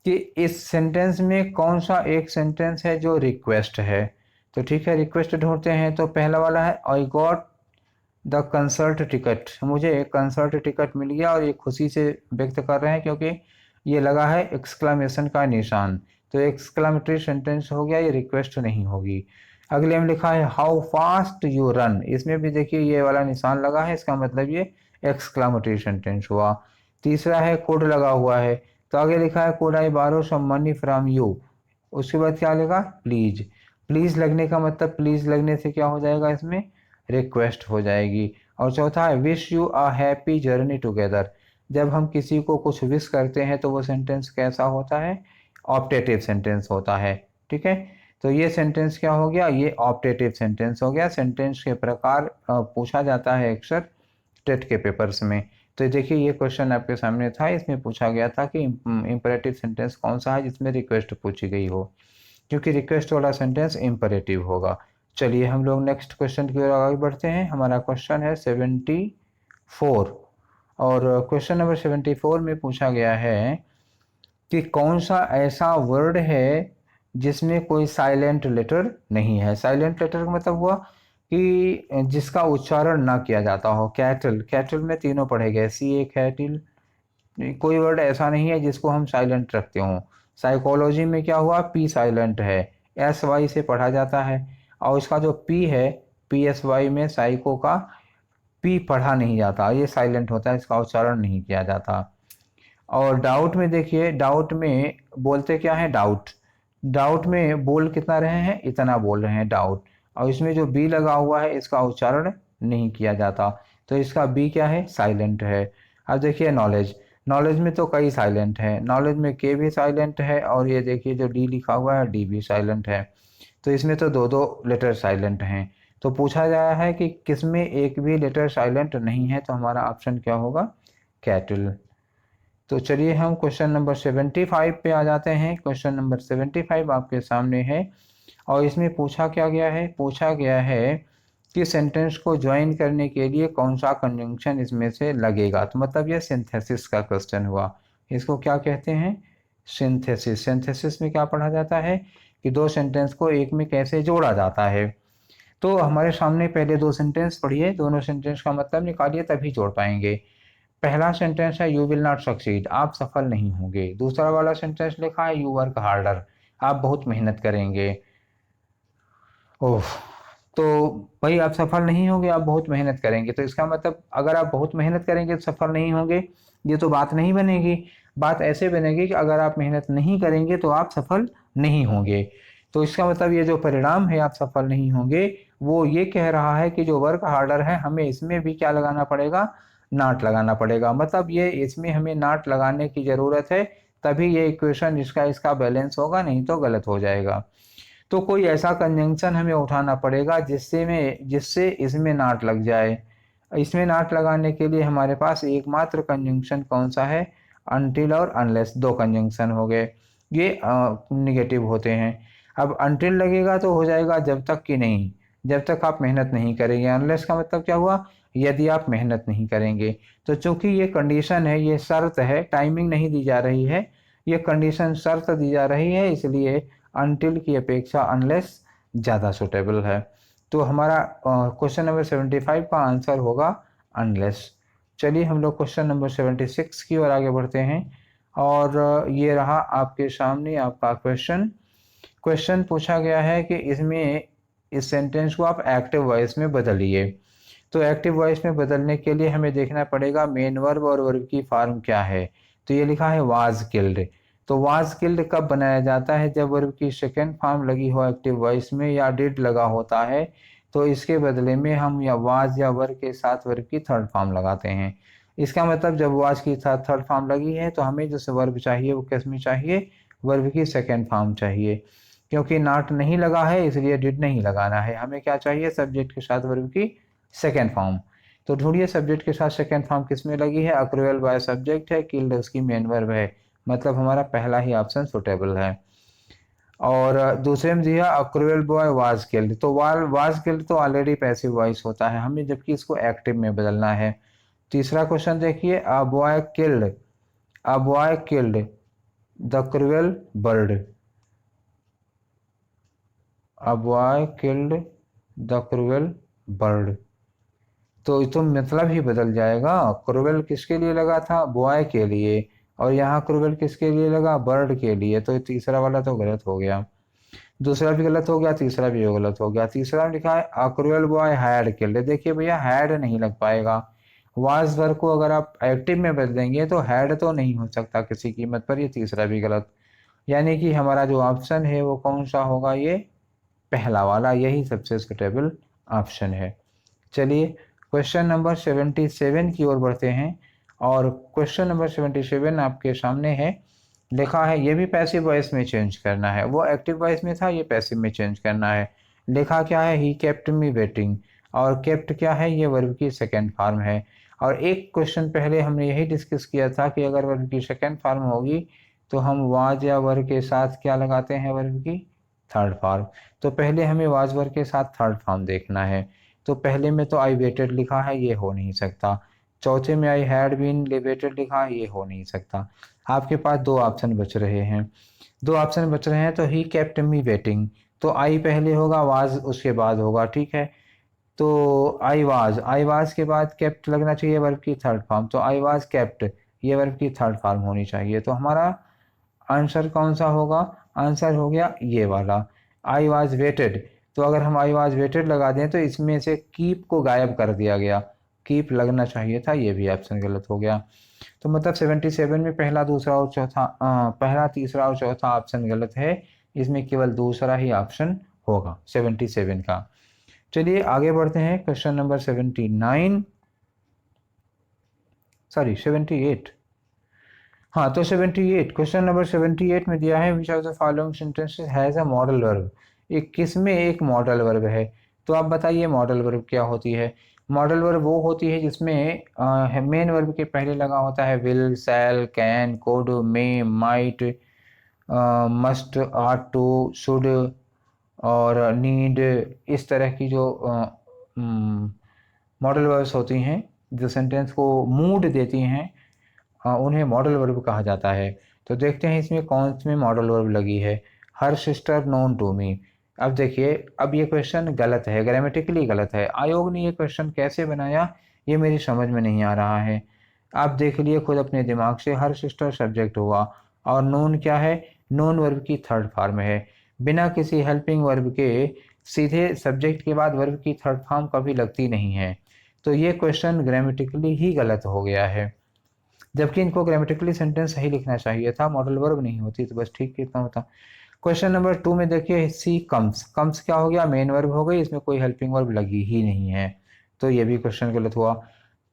कि इस सेंटेंस में कौन सा एक सेंटेंस है जो रिक्वेस्ट है। तो ठीक है, रिक्वेस्ट ढूंढते हैं। तो पहला वाला है, I got the concert ticket. मुझे एक कंसर्ट टिकट मिल गया, और ये खुशी से व्यक्त कर रहे हैं क्योंकि ये लगा है एक्सक्लामेशन का निशान। तो एक्सक्लामेटरी सेंटेंस हो गया, ये रिक्वेस्ट नहीं होगी। अगले में लिखा है हाउ फास्ट यू रन। इसमें भी देखिए ये वाला निशान लगा है, इसका मतलब ये एक्सक्लामेटरी सेंटेंस हुआ। तीसरा है कोड लगा हुआ है, तो आगे लिखा है कोड आई बारो सम मनी फ्रॉम यू। उसके बाद क्या लिखा, प्लीज। प्लीज लगने का मतलब, प्लीज लगने से क्या हो जाएगा, इसमें रिक्वेस्ट हो जाएगी। और चौथा है wish you a happy journey together. जब हम किसी को कुछ विश करते हैं तो वो सेंटेंस कैसा होता है, ऑप्टेटिव सेंटेंस होता है। ठीक है, तो ये सेंटेंस क्या हो गया, ये ऑप्टेटिव सेंटेंस हो गया। सेंटेंस के प्रकार पूछा जाता है अक्सर टेट के पेपर्स में। तो देखिए ये क्वेश्चन आपके सामने था, इसमें पूछा गया था कि इंपरेटिव सेंटेंस कौन सा है जिसमें रिक्वेस्ट पूछी गई हो, क्योंकि रिक्वेस्ट वाला सेंटेंस इंपरेटिव होगा। चलिए हम लोग नेक्स्ट क्वेश्चन की ओर आगे बढ़ते हैं। हमारा क्वेश्चन है 74, और क्वेश्चन नंबर 74 में पूछा गया है कि कौन सा ऐसा वर्ड है जिसमें कोई साइलेंट लेटर नहीं है। साइलेंट लेटर का मतलब हुआ कि जिसका उच्चारण ना किया जाता हो। कैटल, कैटल में तीनों पढ़े गए, CA कैटिल। कोई वर्ड ऐसा नहीं है जिसको हम साइलेंट रखते हों। साइकोलॉजी में क्या हुआ, P साइलेंट है, SY से पढ़ा जाता है, और इसका जो P है, PSY में साइको का P पढ़ा नहीं जाता, ये साइलेंट होता है, इसका उच्चारण नहीं किया जाता। और डाउट में देखिए, डाउट में बोलते क्या है, डाउट। डाउट में बोल कितना रहे हैं, इतना बोल रहे हैं डाउट। और इसमें जो बी लगा हुआ है इसका उच्चारण नहीं किया जाता, तो इसका बी क्या है, साइलेंट है। अब देखिए नॉलेज, नॉलेज में तो कई साइलेंट है। नॉलेज में के भी साइलेंट है, और ये देखिए जो डी लिखा हुआ है डी भी साइलेंट है। तो इसमें तो दो दो लेटर साइलेंट हैं। तो पूछा गया है कि किसमें एक भी लेटर साइलेंट नहीं है, तो हमारा ऑप्शन क्या होगा, कैटल। तो चलिए हम क्वेश्चन नंबर 75 पे आ जाते हैं। क्वेश्चन नंबर 75 आपके सामने है, और इसमें पूछा क्या गया है, पूछा गया है कि सेंटेंस को ज्वाइन करने के लिए कौन सा कंजंक्शन इसमें से लगेगा। तो मतलब ये सिंथेसिस का क्वेश्चन हुआ। इसको क्या कहते हैं, सिंथेसिस। सिंथेसिस में क्या पढ़ा जाता है कि दो सेंटेंस को एक में कैसे जोड़ा जाता है। तो हमारे सामने पहले दो सेंटेंस पढ़िए, दोनों सेंटेंस का मतलब निकालिए, तभी जोड़ पाएंगे। पहला सेंटेंस है यू विल नॉट सक्सीड, आप सफल नहीं होंगे। दूसरा वाला सेंटेंस लिखा है यू वर्क हार्डर, आप बहुत मेहनत करेंगे। ओह, तो भाई आप सफल नहीं होंगे, आप बहुत मेहनत करेंगे, तो इसका मतलब अगर आप बहुत मेहनत करेंगे तो सफल नहीं होंगे, ये तो बात नहीं बनेगी। बात ऐसे बनेगी कि अगर आप मेहनत नहीं करेंगे तो आप सफल नहीं होंगे। तो इसका मतलब ये जो परिणाम है आप सफल नहीं होंगे, वो ये कह रहा है कि जो वर्क हार्डर है हमें इसमें भी क्या लगाना पड़ेगा, नॉट लगाना पड़ेगा। मतलब ये इसमें हमें नॉट लगाने की ज़रूरत है, तभी ये इक्वेशन इसका इसका बैलेंस होगा, नहीं तो गलत हो जाएगा। तो कोई ऐसा कंजंक्शन हमें उठाना पड़ेगा जिससे इसमें नॉट लग जाए। इसमें नॉट लगाने के लिए हमारे पास एकमात्र कंजंक्शन कौन सा है, अनटिल और अनलेस, दो कंजंक्शन हो गए, ये निगेटिव होते हैं। अब अनटिल लगेगा तो हो जाएगा जब तक कि नहीं, जब तक आप मेहनत नहीं करेंगे। अनलेस का मतलब क्या हुआ, यदि आप मेहनत नहीं करेंगे। तो चूंकि ये कंडीशन है, ये शर्त है, टाइमिंग नहीं दी जा रही है, ये कंडीशन शर्त दी जा रही है, इसलिए अनटिल की अपेक्षा अनलेस ज़्यादा सुटेबल है। तो हमारा क्वेश्चन नंबर 75 का आंसर होगा अनलेस। चलिए हम लोग क्वेश्चन नंबर 76 की ओर आगे बढ़ते हैं। और ये रहा आपके सामने आपका क्वेश्चन। क्वेश्चन पूछा गया है कि इसमें इस सेंटेंस को आप एक्टिव वॉइस में बदलिए। तो एक्टिव वॉइस में बदलने के लिए हमें देखना पड़ेगा मेन वर्ब और वर्ब की फॉर्म क्या है। तो ये लिखा है वाज किल्ड। तो वाज किल्ड कब बनाया जाता है, जब वर्ब की सेकेंड फॉर्म लगी हो एक्टिव वॉइस में या डिड लगा होता है। तो इसके बदले में हम या वाज या वर्ब के साथ वर्ब की थर्ड फॉर्म लगाते हैं। इसका मतलब जब वाज की साथ थर्ड फॉर्म लगी है तो हमें जो वर्ब चाहिए वो किस में चाहिए, वर्ब की सेकेंड फॉर्म चाहिए। क्योंकि नॉट नहीं लगा है इसलिए डिड नहीं लगाना है, हमें क्या चाहिए, सब्जेक्ट के साथ वर्ब की सेकेंड फॉर्म। तो ढूंढिए सब्जेक्ट के साथ सेकेंड फॉर्म किस में लगी है, अक्रूवल बाय सब्जेक्ट है, किल्ड उसकी मेन वर्ब है, मतलब हमारा पहला ही ऑप्शन सुटेबल है। और दूसरे में दिया अक्रूवल बॉय वाज किल्ड। तो वाज किल्ड तो ऑलरेडी पैसिव वॉइस होता है, हमें जबकि इसको एक्टिव में बदलना है। तीसरा क्वेश्चन देखिए, a boy killed the cruel bird. A boy killed the cruel bird. तो मतलब ही बदल जाएगा। क्रूवल किसके लिए लगा था, बॉय के लिए, और यहाँ क्रूवल किसके लिए लगा, बर्ड के लिए। तो तीसरा वाला तो गलत हो गया, दूसरा भी गलत हो गया, तीसरा भी गलत हो गया। तीसरा में लिखा है अ क्रूवल बॉय हैड किल्ड। देखिए भैया हैड नहीं लग पाएगा, वाज वर्ब को अगर आप एक्टिव में बदलेंगे तो हैड तो नहीं हो सकता किसी कीमत पर, ये तीसरा भी गलत। यानी कि हमारा जो ऑप्शन है वो कौन सा होगा, ये पहला वाला, यही सबसे सुटेबल ऑप्शन है। चलिए क्वेश्चन नंबर 77 की ओर बढ़ते हैं। और क्वेश्चन नंबर 77 आपके सामने है, लिखा है ये भी पैसिव वॉइस में चेंज करना है, वो एक्टिव वॉइस में था, ये पैसिव में चेंज करना है। लिखा क्या है, ही केप्ट मी वेटिंग, और केप्ट क्या है, ये वर्ब की सेकेंड फॉर्म है। और एक क्वेश्चन पहले हमने यही डिस्कस किया था कि अगर वर्ब की सेकेंड फॉर्म होगी तो हम वाज या वर्ब के साथ क्या लगाते हैं, वर्ब की थर्ड फॉर्म। तो पहले हमें वाज वर्ब के साथ थर्ड फॉर्म देखना है। तो पहले में तो आई वेटेड लिखा है, ये हो नहीं सकता। चौथे में आई हैड बीन लिबरेटेड लिखा है, ये हो नहीं सकता। आपके पास दो ऑप्शन बच रहे हैं, दो ऑप्शन बच रहे हैं। तो ही केप्ट मी वेटिंग, तो आई पहले होगा, वाज उसके बाद होगा, ठीक है। तो आई वाज के बाद केप्ट लगना चाहिए, वर्ब की थर्ड फॉर्म। तो आई वाज केप्ट, ये वर्ब की थर्ड फॉर्म होनी चाहिए। तो हमारा आंसर कौन सा होगा, आंसर हो गया ये वाला, आई वॉज वेटेड। तो अगर हम आई वॉज वेटेड लगा दें तो इसमें से कीप को गायब कर दिया गया, कीप लगना चाहिए था, ये भी ऑप्शन गलत हो गया। तो मतलब 77 में पहला दूसरा और चौथा पहला तीसरा और चौथा ऑप्शन गलत है, इसमें केवल दूसरा ही ऑप्शन होगा 77 का। चलिए आगे बढ़ते हैं, क्वेश्चन नंबर 79, सॉरी 78। हाँ तो 78, क्वेश्चन नंबर 78 में दिया है which of the following sentences has a modal verb. एक किसमें एक मॉडल वर्ब है। तो आप बताइए मॉडल वर्ब क्या होती है। मॉडल वर्ब वो होती है जिसमें मेन वर्ब के पहले लगा होता है will, shall, can, could, may, might, must, ought to, should और नीड। इस तरह की जो मॉडल वर्ब्स होती हैं जो सेंटेंस को मूड देती हैं, उन्हें मॉडल वर्ब कहा जाता है। तो देखते हैं इसमें कौन सी में मॉडल वर्ब लगी है, her sister known to me. अब देखिए, अब ये क्वेश्चन गलत है, ग्रामेटिकली गलत है। आयोग ने ये क्वेश्चन कैसे बनाया ये मेरी समझ में नहीं आ रहा है। आप देख लिए खुद अपने दिमाग से, हर सिस्टर सब्जेक्ट हुआ और नोन क्या है, नोन वर्ब की थर्ड फॉर्म है। बिना किसी हेल्पिंग वर्ब के सीधे सब्जेक्ट के बाद वर्ब की थर्ड फॉर्म कभी लगती नहीं है। तो ये क्वेश्चन ग्रामेटिकली ही गलत हो गया है। जबकि इनको ग्रामेटिकली सेंटेंस सही लिखना चाहिए था, मॉडल वर्ब नहीं होती तो बस ठीक कितना होता। क्वेश्चन नंबर 2 में देखिए सी कम्स, कम्स क्या हो गया, मेन वर्ब हो गई, इसमें कोई हेल्पिंग वर्ब लगी ही नहीं है, तो ये भी क्वेश्चन गलत हुआ।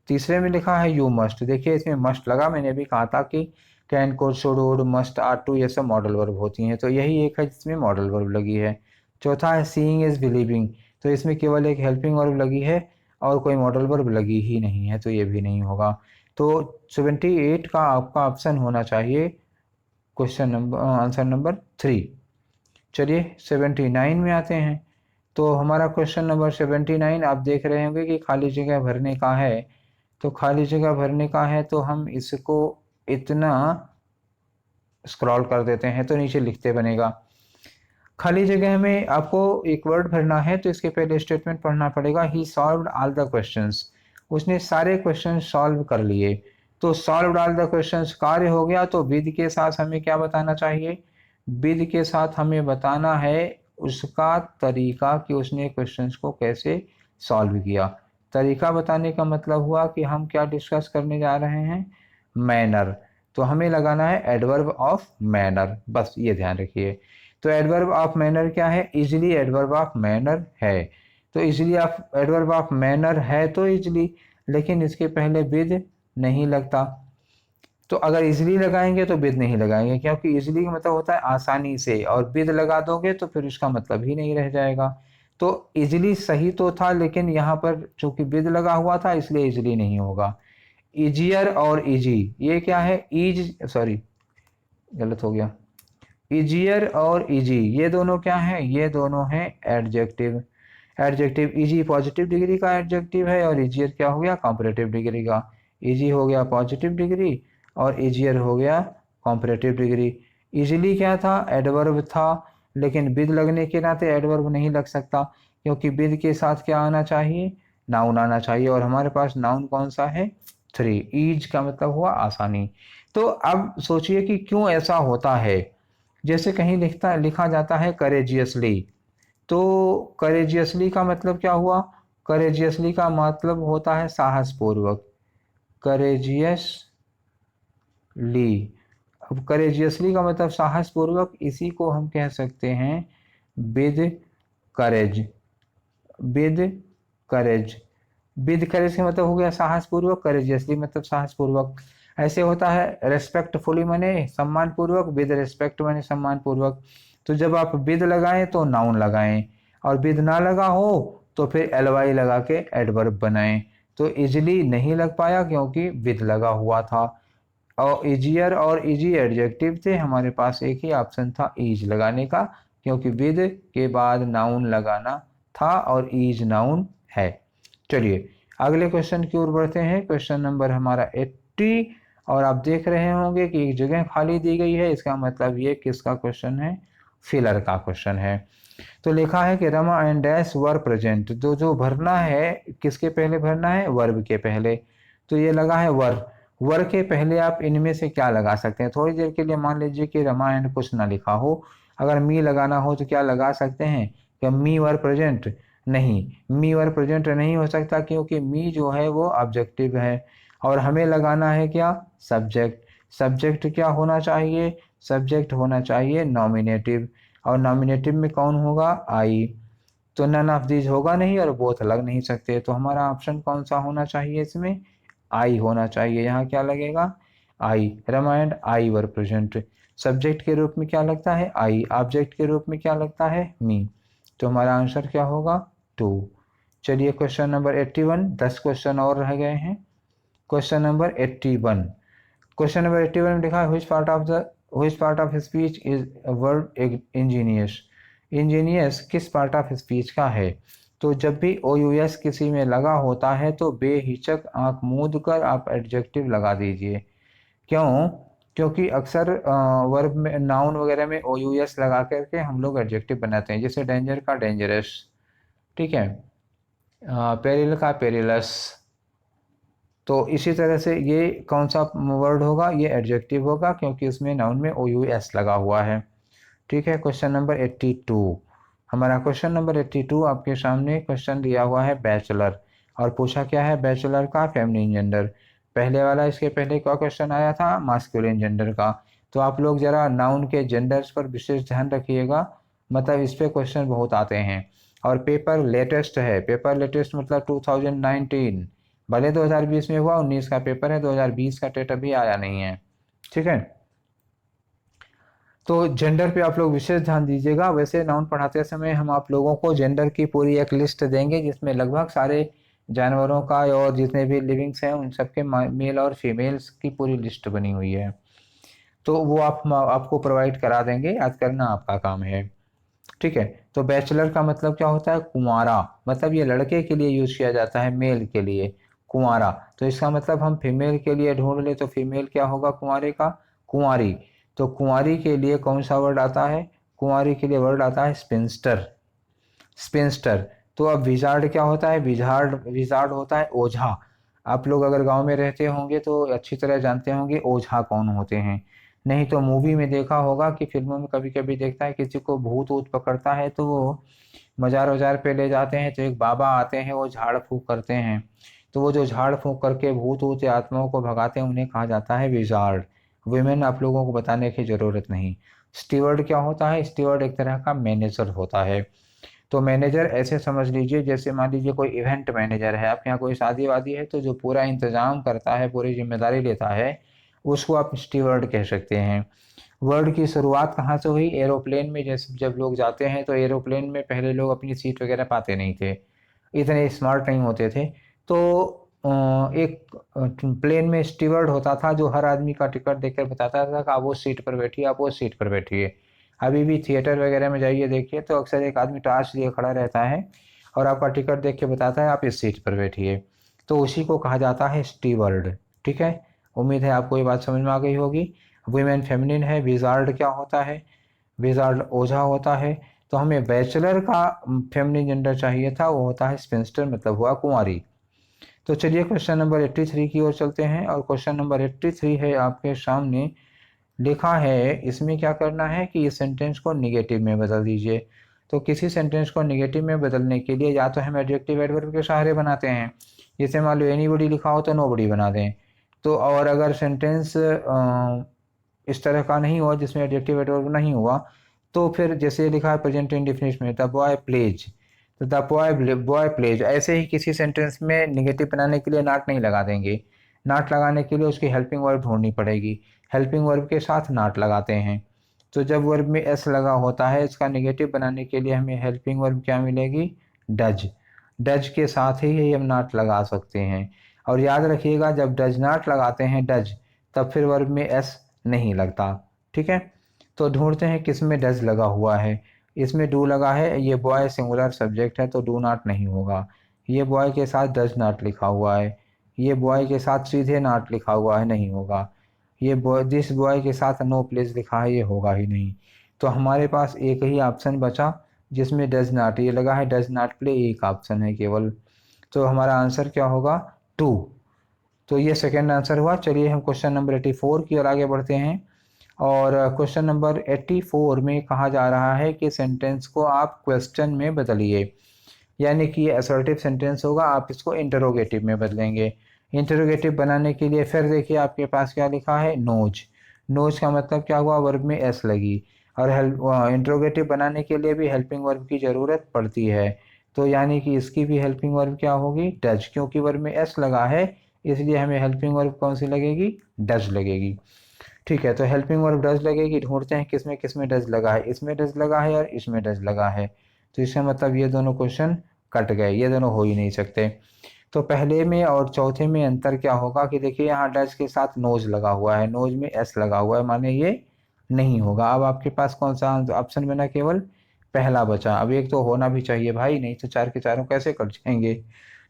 तीसरे में लिखा है यू मस्ट, देखिए इसमें मस्ट लगा, मैंने भी कहा था कि can could should would must are to ये सब मॉडल वर्ब होती हैं, तो यही एक है जिसमें मॉडल वर्ब लगी है। चौथा है सीइंग इज बिलीविंग, तो इसमें केवल एक हेल्पिंग वर्ब लगी है और कोई मॉडल वर्ब लगी ही नहीं है, तो ये भी नहीं होगा। तो 78 का आपका ऑप्शन होना चाहिए क्वेश्चन नंबर आंसर नंबर 3। चलिए 79 में आते हैं। तो हमारा क्वेश्चन नंबर 79 आप देख रहे होंगे कि खाली जगह भरने का है, तो खाली जगह भरने का है तो हम इसको इतना स्क्रॉल कर देते हैं तो नीचे लिखते बनेगा। खाली जगह में आपको एक वर्ड भरना है तो इसके पहले स्टेटमेंट पढ़ना पड़ेगा, ही सॉल्व्ड ऑल द क्वेश्चंस, उसने सारे क्वेश्चन सॉल्व कर लिए। तो सॉल्व्ड ऑल द क्वेश्चंस कार्य हो गया, तो विद के साथ हमें क्या बताना चाहिए, विद के साथ हमें बताना है उसका तरीका कि उसने क्वेश्चंस को कैसे सॉल्व किया। तरीका बताने का मतलब हुआ कि हम क्या डिस्कस करने जा रहे हैं, मैनर, तो हमें लगाना है एडवर्ब ऑफ मैनर, बस ये ध्यान रखिए। तो एडवर्ब ऑफ मैनर क्या है, इजिली एडवर्ब ऑफ मैनर है, तो इजिली आप एडवर्ब ऑफ मैनर है तो इजिली, लेकिन इसके पहले विद नहीं लगता, तो अगर इजिली लगाएंगे तो विद नहीं लगाएंगे, क्योंकि इजिली का मतलब होता है आसानी से, और विद लगा दोगे तो फिर उसका मतलब ही नहीं रह जाएगा। तो इजिली सही तो था, लेकिन यहाँ पर चूंकि विद लगा हुआ था इसलिए इजिली नहीं होगा। इजियर और इजी, ये क्या है, ईज सॉरी गलत हो गया, इजियर और इजी ये दोनों क्या है, ये दोनों हैं adjective. Adjective easy positive degree का एडजेक्टिव है और इजियर क्या हो गया, कॉम्परेटिव डिग्री का। इजी हो गया पॉजिटिव डिग्री और इजियर हो गया कॉम्परेटिव डिग्री। इजिली क्या था, एडवर्ब था, लेकिन विद लगने के नाते एडवर्ब नहीं लग सकता, क्योंकि विद के साथ क्या आना चाहिए, नाउन आना चाहिए, और हमारे पास नाउन कौन सा है, 3। ईज का मतलब हुआ आसानी। तो अब सोचिए कि क्यों ऐसा होता है, जैसे कहीं लिखा जाता है करेजियसली, तो करेजियसली का मतलब क्या हुआ, करेजियसली का मतलब होता है साहसपूर्वक, करेजियसली। अब करेजियसली का मतलब साहसपूर्वक, इसी को हम कह सकते हैं with courage, with courage. With courage का मतलब हो गया साहसपूर्वक, करेजियसली मतलब साहसपूर्वक। ऐसे होता है रेस्पेक्टफुली माने सम्मान पूर्वक, विद रेस्पेक्ट माने सम्मान पूर्वक। तो जब आप विद लगाएं तो नाउन लगाएं, और विद ना लगा हो तो फिर एलवाई लगा के एडवर्ब बनाएं। तो इजिली नहीं लग पाया क्योंकि विद लगा हुआ था, और इजियर और इजी एडजेक्टिव थे, हमारे पास एक ही ऑप्शन था ईज लगाने का, क्योंकि विद के बाद नाउन लगाना था और ईज नाउन है। चलिए अगले क्वेश्चन की ओर बढ़ते हैं, क्वेश्चन नंबर हमारा 80, और आप देख रहे होंगे कि एक जगह खाली दी गई है, इसका मतलब ये किसका क्वेश्चन है, फिलर का क्वेश्चन है। तो लिखा है कि Rama and dash were present, तो जो भरना है किसके पहले भरना है, वर्ब के पहले, तो ये लगा है वर। वर के पहले आप इनमें से क्या लगा सकते हैं, थोड़ी देर के लिए मान लीजिए कि रमा एंड कुछ ना लिखा हो, अगर मी लगाना हो तो क्या लगा सकते हैं, क्या मी वर प्रेजेंट, नहीं, मी वर प्रेजेंट नहीं हो सकता, क्योंकि मी जो है वो ऑब्जेक्टिव है, और हमें लगाना है क्या, सब्जेक्ट। सब्जेक्ट क्या होना चाहिए, सब्जेक्ट होना चाहिए नॉमिनेटिव, और नॉमिनेटिव में कौन होगा, आई। तो नन ऑफ दीज होगा नहीं और बोथ लग नहीं सकते, तो हमारा ऑप्शन कौन सा होना चाहिए, इसमें आई होना चाहिए। यहाँ क्या लगेगा, I. Rama and I were present, subject के रूप में क्या लगता है, आई, ऑब्जेक्ट के रूप में क्या लगता है, मी। तो हमारा आंसर क्या होगा, 2। चलिए क्वेश्चन नंबर 81, 10 क्वेश्चन और रह गए हैं। क्वेश्चन नंबर 81, क्वेश्चन नंबर 81 में लिखा है which part of speech is a word ingenious, ingenious किस पार्ट ऑफ स्पीच का है। तो जब भी ओ यू एस किसी में लगा होता है तो बेहिचक आंख मूंद कर आप एडजेक्टिव लगा दीजिए। क्यों, क्योंकि अक्सर वर्ब में नाउन वगैरह में ओ यू एस लगा करके हम लोग एडजेक्टिव बनाते हैं, जैसे डेंजर का डेंजरस, ठीक है, पेरिल का पेरिलस। तो इसी तरह से ये कौन सा वर्ड होगा, ये एडजेक्टिव होगा, क्योंकि उसमें नाउन में ओ यू एस लगा हुआ है। ठीक है, क्वेश्चन नंबर 82, हमारा क्वेश्चन नंबर 82 आपके सामने क्वेश्चन दिया हुआ है बैचलर, और पूछा क्या है, बैचलर का फेमिनिन जेंडर। पहले वाला, इसके पहले क्या क्वेश्चन आया था, मास्कुलिन जेंडर का। तो आप लोग ज़रा नाउन के जेंडर्स पर विशेष ध्यान रखिएगा, मतलब इस पे क्वेश्चन बहुत आते हैं। और पेपर लेटेस्ट है, पेपर लेटेस्ट मतलब 2019, भले 2020 में हुआ, 19 का पेपर है, 2020 का टेट अभी आया नहीं है। ठीक है, तो जेंडर पे आप लोग विशेष ध्यान दीजिएगा। वैसे नाउन पढ़ाते समय हम आप लोगों को जेंडर की पूरी एक लिस्ट देंगे, जिसमें लगभग सारे जानवरों का और जितने भी लिविंग्स हैं उन सबके मेल और फीमेल्स की पूरी लिस्ट बनी हुई है। तो वो आपको प्रोवाइड करा देंगे, याद करना आपका काम है। ठीक है, तो बैचलर का मतलब क्या होता है, कुंवारा, मतलब ये लड़के के लिए यूज किया जाता है, मेल के लिए कुंवारा। तो इसका मतलब हम फीमेल के लिए ढूंढ ले तो फीमेल क्या होगा कुंवारे का, कुंवारी। तो कुंवारी के लिए कौन सा वर्ड आता है, कुंवारी के लिए वर्ड आता है स्पिंस्टर, स्पिंस्टर। तो अब विजार्ड क्या होता है, विजार्ड, विजार्ड होता है ओझा। आप लोग अगर गांव में रहते होंगे तो अच्छी तरह जानते होंगे ओझा कौन होते हैं। नहीं तो मूवी में देखा होगा कि फिल्मों में कभी कभी देखता है किसी को भूत वूत पकड़ता है तो वो मजार वजार पे ले जाते हैं, तो एक बाबा आते हैं, वो झाड़ फूक करते हैं। तो वो जो झाड़ फूक करके भूत वूत या आत्माओं को भगाते हैं उन्हें कहा जाता है विजार्ड। वुमेन आप लोगों को बताने की ज़रूरत नहीं। स्टीवर्ड क्या होता है, स्टीवर्ड एक तरह का मैनेजर होता है। तो मैनेजर ऐसे समझ लीजिए, जैसे मान लीजिए कोई इवेंट मैनेजर है, आपके यहाँ कोई शादी वादी है तो जो पूरा इंतजाम करता है, पूरी जिम्मेदारी लेता है, उसको आप स्टीवर्ड कह सकते हैं। वर्ड की शुरुआत कहाँ से हुई, एरोप्लेन में। जैसे जब लोग जाते हैं तो एरोप्लेन में पहले लोग अपनी सीट वगैरह पाते नहीं थे, इतने स्मार्ट नहीं होते थे। तो एक प्लेन में स्टीवर्ड होता था जो हर आदमी का टिकट देखकर बताता था कि आप वो सीट पर बैठिए, आप वो सीट पर बैठिए। अभी भी थिएटर वगैरह में जाइए देखिए तो अक्सर एक आदमी टार्च लिए खड़ा रहता है और आपका टिकट देख के बताता है आप इस सीट पर बैठिए। तो उसी को कहा जाता है स्टीवर्ड। ठीक है, उम्मीद है आपको ये बात समझ में आ गई होगी। वुमेन फेमिनिन है, विजार्ड क्या होता है, विजार्ड ओझा होता है। तो हमें बैचलर का फेमिनिन जेंडर चाहिए था, वो होता है स्पिंस्टर, मतलब हुआ कुंवारी। तो चलिए क्वेश्चन नंबर 83 की ओर चलते हैं, और क्वेश्चन नंबर 83 है आपके सामने लिखा है। इसमें क्या करना है कि इस सेंटेंस को निगेटिव में बदल दीजिए। तो किसी सेंटेंस को निगेटिव में बदलने के लिए या तो हम एडजेक्टिव एडवर्ब के सहारे बनाते हैं, जैसे मान लो एनीबॉडी लिखा हो तो नोबडी बना दें। तो और अगर सेंटेंस इस तरह का नहीं हुआ जिसमें एडजेक्टिव एडवर्ब नहीं हुआ, तो फिर जैसे लिखा है प्रेजेंट इंडेफिनिट में, द बॉय प्लेज, तो द बॉय प्लेज, ऐसे ही किसी सेंटेंस में निगेटिव बनाने के लिए नॉट नहीं लगा देंगे। नॉट लगाने के लिए उसकी हेल्पिंग वर्ब ढूंढनी पड़ेगी, हेल्पिंग वर्ब के साथ नॉट लगाते हैं। तो जब वर्ब में एस लगा होता है, इसका निगेटिव बनाने के लिए हमें हेल्पिंग वर्ब क्या मिलेगी, डज। डज के साथ ही हम नॉट लगा सकते हैं। और याद रखिएगा जब डज नॉट लगाते हैं डज, तब फिर वर्ब में एस नहीं लगता। ठीक है, तो ढूंढते हैं किस में डज लगा हुआ है। इसमें डू लगा है, ये बॉय सिंगुलर सब्जेक्ट है तो डू नॉट नहीं होगा। ये बॉय के साथ डज नॉट लिखा हुआ है, ये बॉय के साथ सीधे नॉट लिखा हुआ है, नहीं होगा। ये बॉय, दिस बॉय के साथ नो प्लेस लिखा है, ये होगा ही नहीं। तो हमारे पास एक ही ऑप्शन बचा जिसमें डज नॉट ये लगा है, डज नॉट प्ले एक ऑप्शन है केवल। तो हमारा आंसर क्या होगा, टू। तो ये सेकेंड आंसर हुआ। चलिए हम क्वेश्चन नंबर 84 की ओर आगे बढ़ते हैं। और क्वेश्चन नंबर 84 में कहा जा रहा है कि सेंटेंस को आप क्वेश्चन में बदलिए, यानी कि ये असर्टिव सेंटेंस होगा, आप इसको इंटरोगेटिव में बदलेंगे। इंटरोगेटिव बनाने के लिए फिर देखिए आपके पास क्या लिखा है, नोज। नोज का मतलब क्या हुआ, वर्ब में एस लगी। और हेल्प इंटरोगेटिव बनाने के लिए भी हेल्पिंग वर्ब की ज़रूरत पड़ती है। तो यानी कि इसकी भी हेल्पिंग वर्ब क्या होगी, डज, क्योंकि वर्ब में एस लगा है इसलिए हमें हेल्पिंग वर्ब कौन सी लगेगी, डज लगेगी। ठीक है, तो हेल्पिंग वर्ब डज लगेगी। ढूंढते हैं किस में डज लगा है, इसमें डज लगा है और इसमें डज लगा है। तो इसका मतलब ये दोनों क्वेश्चन कट गए, ये दोनों हो ही नहीं सकते। तो पहले में और चौथे में अंतर क्या होगा कि देखिए यहाँ डज के साथ नोज लगा हुआ है, नोज में एस लगा हुआ है, माने ये नहीं होगा। अब आपके पास कौन सा ऑप्शन बना, केवल पहला बचा। अब एक तो होना भी चाहिए भाई, नहीं तो चार के चारों कैसे कट जाएंगे।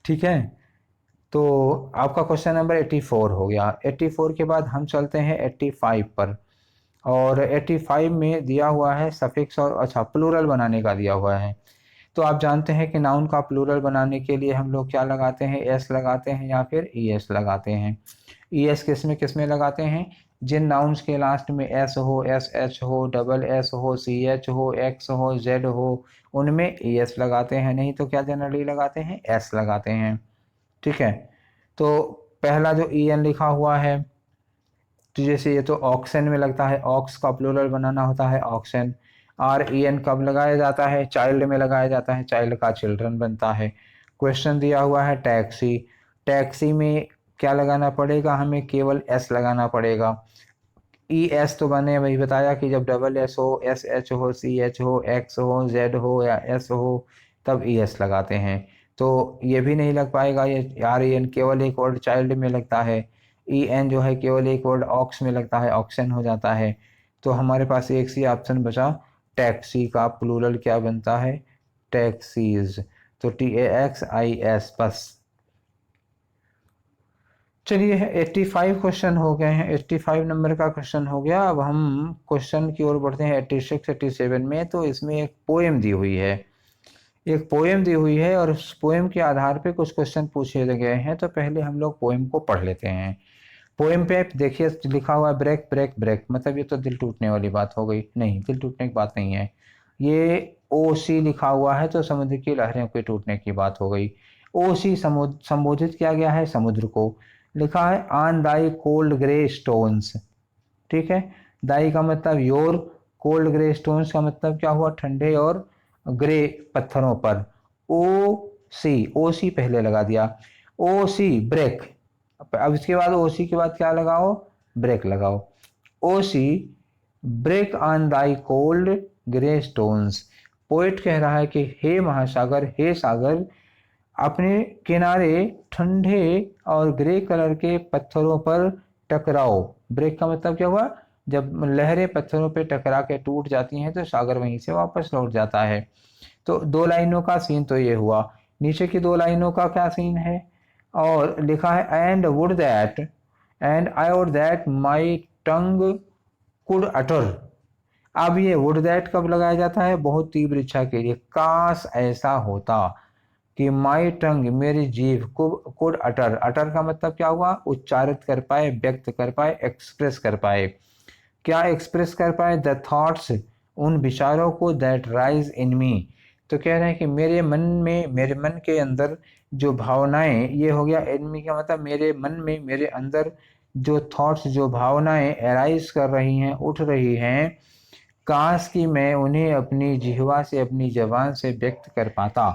ठीक है, तो आपका क्वेश्चन नंबर 84 हो गया। 84 के बाद हम चलते हैं 85 पर। और 85 में दिया हुआ है सफिक्स और अच्छा प्लूरल बनाने का दिया हुआ है। तो आप जानते हैं कि नाउन का प्लूरल बनाने के लिए हम लोग क्या लगाते हैं, एस लगाते हैं या फिर ई एस लगाते हैं। ई एस किस में लगाते हैं, जिन नाउन्स के लास्ट में एस हो, एस एच हो, डबल एस हो, सी एच हो, एक्स हो, जेड हो, उनमें ई एस लगाते हैं। नहीं तो क्या जनरली लगाते हैं, एस लगाते हैं। ठीक है, तो पहला जो ई एन लिखा हुआ है, तो जैसे ये तो ऑक्सन में लगता है, ऑक्स का प्लूरल बनाना होता है ऑक्सन। आर ई एन कब लगाया जाता है? चाइल्ड में लगाया जाता है, चाइल्ड का चिल्ड्रन बनता है। क्वेश्चन दिया हुआ है टैक्सी, टैक्सी में क्या लगाना पड़ेगा? हमें केवल एस लगाना पड़ेगा। ई एस तो मैंने वही बताया कि जब डबल एस हो, एस एच हो, सी एच हो, एक्स हो, जेड हो या एस हो, तब ई एस लगाते हैं। तो ये भी नहीं लग पाएगा, ये आर ई एन केवल एक वर्ड चाइल्ड में लगता है। ई एन जो है केवल एक वर्ड ऑक्स में लगता है, ऑक्सन हो जाता है। तो हमारे पास एक सी ऑप्शन बचा, टैक्सी का प्लूरल क्या बनता है? टैक्सीज। तो T A x I S bus. चलिए 85 क्वेश्चन हो गए हैं, 85 नंबर का क्वेश्चन हो गया। अब हम क्वेश्चन की ओर बढ़ते हैं 86 87 में। तो इसमें एक पोएम दी हुई है, एक पोएम दी हुई है और उस पोएम के आधार पे कुछ क्वेश्चन पूछे गए हैं। तो पहले हम लोग पोएम को पढ़ लेते हैं। पोएम पे देखिए लिखा हुआ है ब्रेक ब्रेक ब्रेक, मतलब ये तो दिल टूटने वाली बात हो गई। नहीं, दिल टूटने की बात नहीं है। ये ओ सी लिखा हुआ है तो समुद्र की लहरों के टूटने की बात हो गई। ओ सी संबोधित किया गया है समुद्र को। लिखा है on thy cold grey stones, ठीक है। दाई का मतलब योर, कोल्ड ग्रे स्टोन्स का मतलब क्या हुआ? ठंडे और ग्रे पत्थरों पर। ओ सी पहले लगा दिया। ओ सी ब्रेक, अब इसके बाद ओ सी के बाद क्या लगाओ? ब्रेक लगाओ। O sea break on thy cold grey stones. Poet कह रहा है कि हे महासागर, हे सागर, अपने किनारे ठंडे और ग्रे कलर के पत्थरों पर टकराओ। ब्रेक का मतलब क्या हुआ? जब लहरें पत्थरों पे टकरा के टूट जाती हैं तो सागर वहीं से वापस लौट जाता है। तो दो लाइनों का सीन तो ये हुआ। नीचे की दो लाइनों का क्या सीन है? और लिखा है and I would that my tongue could utter. अब ये वुड दैट कब लगाया जाता है? बहुत तीव्र इच्छा के लिए, काश ऐसा होता कि माई टंग, मेरी जीभ, कुड अटर, अटर का मतलब क्या हुआ? उच्चारित कर पाए, व्यक्त कर पाए, एक्सप्रेस कर पाए। क्या एक्सप्रेस कर पाए? द थॉट्स, उन विचारों को, दैट राइज इन मी। तो कह रहे हैं कि मेरे मन में, मेरे मन के अंदर जो भावनाएं, ये हो गया एनमी का मतलब मेरे मन में, मेरे अंदर जो थॉट्स, जो भावनाएं एराइज कर रही हैं, उठ रही हैं, काश कि मैं उन्हें अपनी जिह्वा से, अपनी जबान से व्यक्त कर पाता।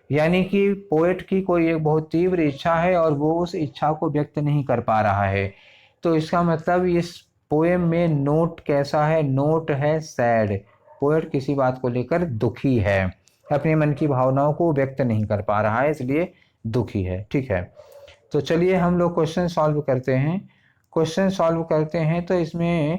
यानी कि पोएट की कोई एक बहुत तीव्र इच्छा है और वो उस इच्छा को व्यक्त नहीं कर पा रहा है। तो इसका मतलब इस पोएम में नोट कैसा है? नोट है सैड। पोएट किसी बात को लेकर दुखी है, अपने मन की भावनाओं को व्यक्त नहीं कर पा रहा है, इसलिए दुखी है, ठीक है। तो चलिए हम लोग क्वेश्चन सॉल्व करते हैं। क्वेश्चन सॉल्व करते हैं तो इसमें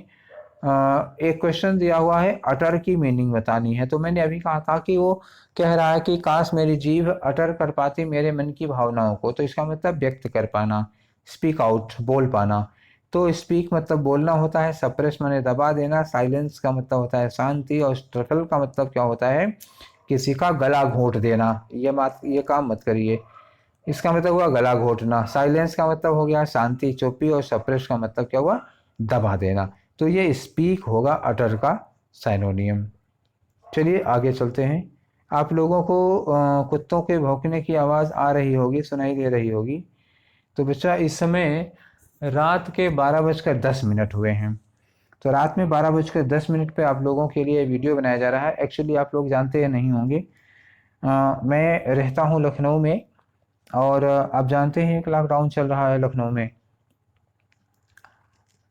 एक क्वेश्चन दिया हुआ है, अटर की मीनिंग बतानी है। तो मैंने अभी कहा था कि वो कह रहा है कि काश मेरी जीभ अटर कर पाती मेरे मन की भावनाओं को। तो इसका मतलब व्यक्त कर पाना, स्पीक आउट, बोल पाना। तो स्पीक मतलब बोलना होता है, सप्रेस माने दबा देना, साइलेंस का मतलब होता है शांति, और स्ट्रगल का मतलब क्या होता है? किसी का गला घोंट देना। ये काम मत करिए, इसका मतलब हुआ गला घोटना। साइलेंस का मतलब हो गया शांति, चुप्पी, और सप्रेस का मतलब क्या हुआ? दबा देना। तो ये स्पीक होगा अटर का साइनोनियम। चलिए आगे चलते हैं। आप लोगों को कुत्तों के भौंकने की आवाज़ आ रही होगी, सुनाई दे रही होगी। तो बच्चा इस समय रात के 12:10 हुए हैं। तो रात में 12:10 पे आप लोगों के लिए वीडियो बनाया जा रहा है। एक्चुअली आप लोग जानते हैं नहीं होंगे, मैं रहता हूँ लखनऊ में, और आप जानते हैं कि लॉकडाउन चल रहा है लखनऊ में।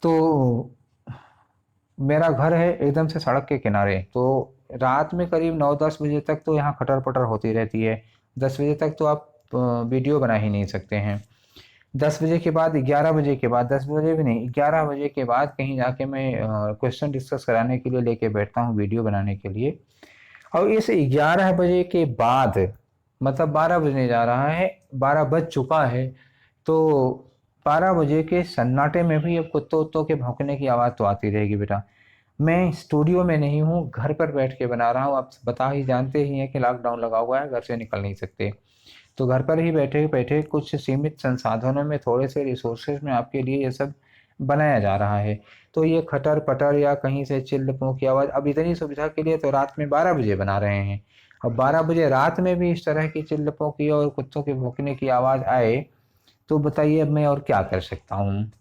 तो मेरा घर है एकदम से सड़क के किनारे। तो रात में करीब 9-10 बजे तक तो यहाँ खटर पटर होती रहती है। 10 बजे तक तो आप वीडियो बना ही नहीं सकते हैं। 10 बजे के बाद, 11 बजे के बाद, 10 बजे भी नहीं, 11 बजे के बाद कहीं जाके मैं क्वेश्चन डिस्कस कराने के लिए लेके बैठता हूँ, वीडियो बनाने के लिए। और इस 11 बजे के बाद, मतलब 12 बजने जा रहा है, 12 बज चुका है, तो 12 बजे के सन्नाटे में भी अब कुत्तों उत्तों के भौंकने की आवाज़ तो आती रहेगी बेटा। मैं स्टूडियो में नहीं हूँ, घर पर बैठ के बना रहा हूँ। आप बता ही जानते ही हैं कि लॉकडाउन लगा हुआ है, घर से निकल नहीं सकते। तो घर पर ही बैठे बैठे कुछ सीमित संसाधनों में, थोड़े से रिसोर्सेज में आपके लिए ये सब बनाया जा रहा है। तो ये खटर पटर या कहीं से चिल्लपों की आवाज़, अब इतनी सुविधा के लिए तो रात में 12 बजे बना रहे हैं। अब 12 बजे रात में भी इस तरह की चिल्लपों की और कुत्तों के भौंकने की आवाज़ आए तो बताइए अब मैं और क्या कर सकता हूँ।